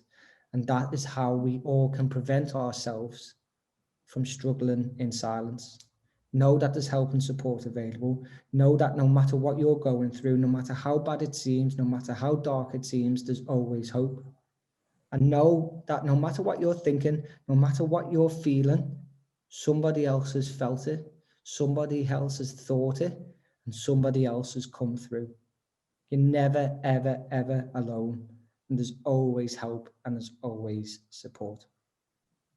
And that is how we all can prevent ourselves from struggling in silence. Know that there's help and support available. Know that no matter what you're going through, no matter how bad it seems, no matter how dark it seems, there's always hope. And know that no matter what you're thinking, no matter what you're feeling, somebody else has felt it, somebody else has thought it, and somebody else has come through. You're never, ever, ever alone. And there's always help and there's always support.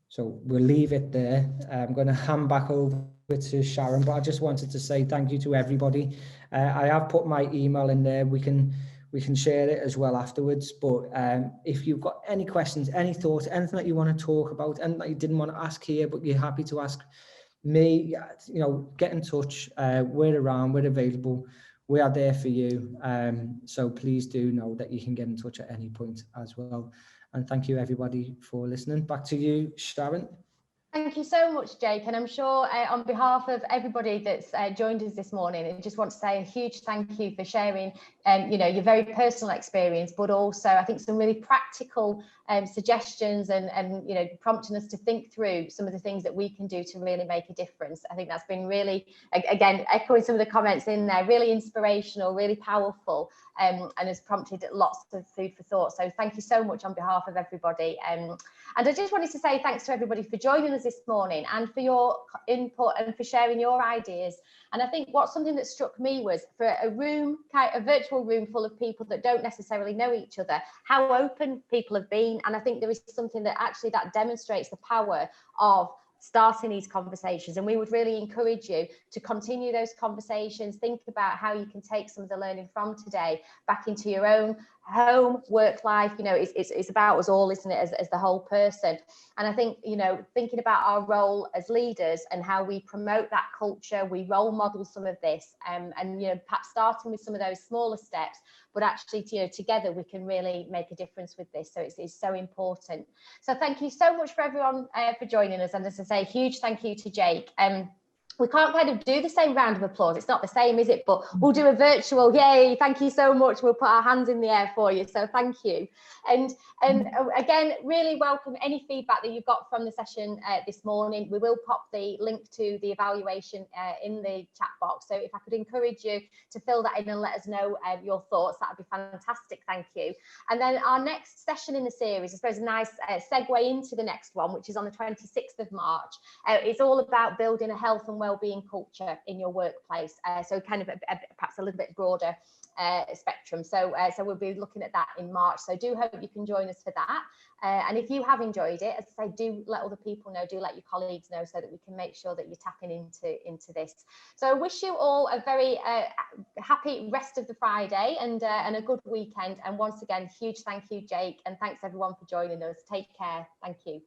So we'll leave it there. I'm going to hand back over to Sharon, but I just wanted to say thank you to everybody. I have put my email in there. We can share it as well afterwards. But if you've got any questions, any thoughts, anything that you want to talk about, anything that you didn't want to ask here, but you're happy to ask me, you know, get in touch. We're around, we're available. We are there for you. So please do know that you can get in touch at any point as well. And thank you everybody for listening. Back to you, Sharon. Thank you so much, Jake. And I'm sure on behalf of everybody that's joined us this morning, I just want to say a huge thank you for sharing, you know, your very personal experience, but also I think some really practical suggestions and, you know, prompting us to think through some of the things that we can do to really make a difference. I think that's been really, again, echoing some of the comments in there, really inspirational, really powerful, and has prompted lots of food for thought. So thank you so much on behalf of everybody. And I just wanted to say thanks to everybody for joining us this morning and for your input and for sharing your ideas. And I think something that struck me was for a virtual room full of people that don't necessarily know each other, how open people have been. And I think there is something that actually that demonstrates the power of starting these conversations, and we would really encourage you to continue those conversations. Think about how you can take some of the learning from today back into your own home, work life. You know, it's about us all, isn't it, as the whole person. And I think, you know, thinking about our role as leaders and how we promote that culture, we role model some of this, and you know, perhaps starting with some of those smaller steps, but actually, you know, together we can really make a difference with this. So it's so important. So thank you so much for everyone for joining us. And as I say, huge thank you to Jake. We can't kind of do the same round of applause. It's not the same, is it? But we'll do a virtual, yay, thank you so much. We'll put our hands in the air for you. So thank you. And again, really welcome any feedback that you've got from the session this morning. We will pop the link to the evaluation in the chat box. So if I could encourage you to fill that in and let us know your thoughts, that would be fantastic. Thank you. And then our next session in the series, I suppose a nice segue into the next one, which is on the 26th of March. It's all about building a health and wellbeing culture in your workplace. So kind of perhaps a little bit broader spectrum. So we'll be looking at that in March. So do hope you can join us for that. And if you have enjoyed it, as I say, do let other people know, do let your colleagues know, so that we can make sure that you're tapping into this. So I wish you all a very happy rest of the Friday and a good weekend. And once again, huge thank you, Jake, and thanks everyone for joining us. Take care. Thank you.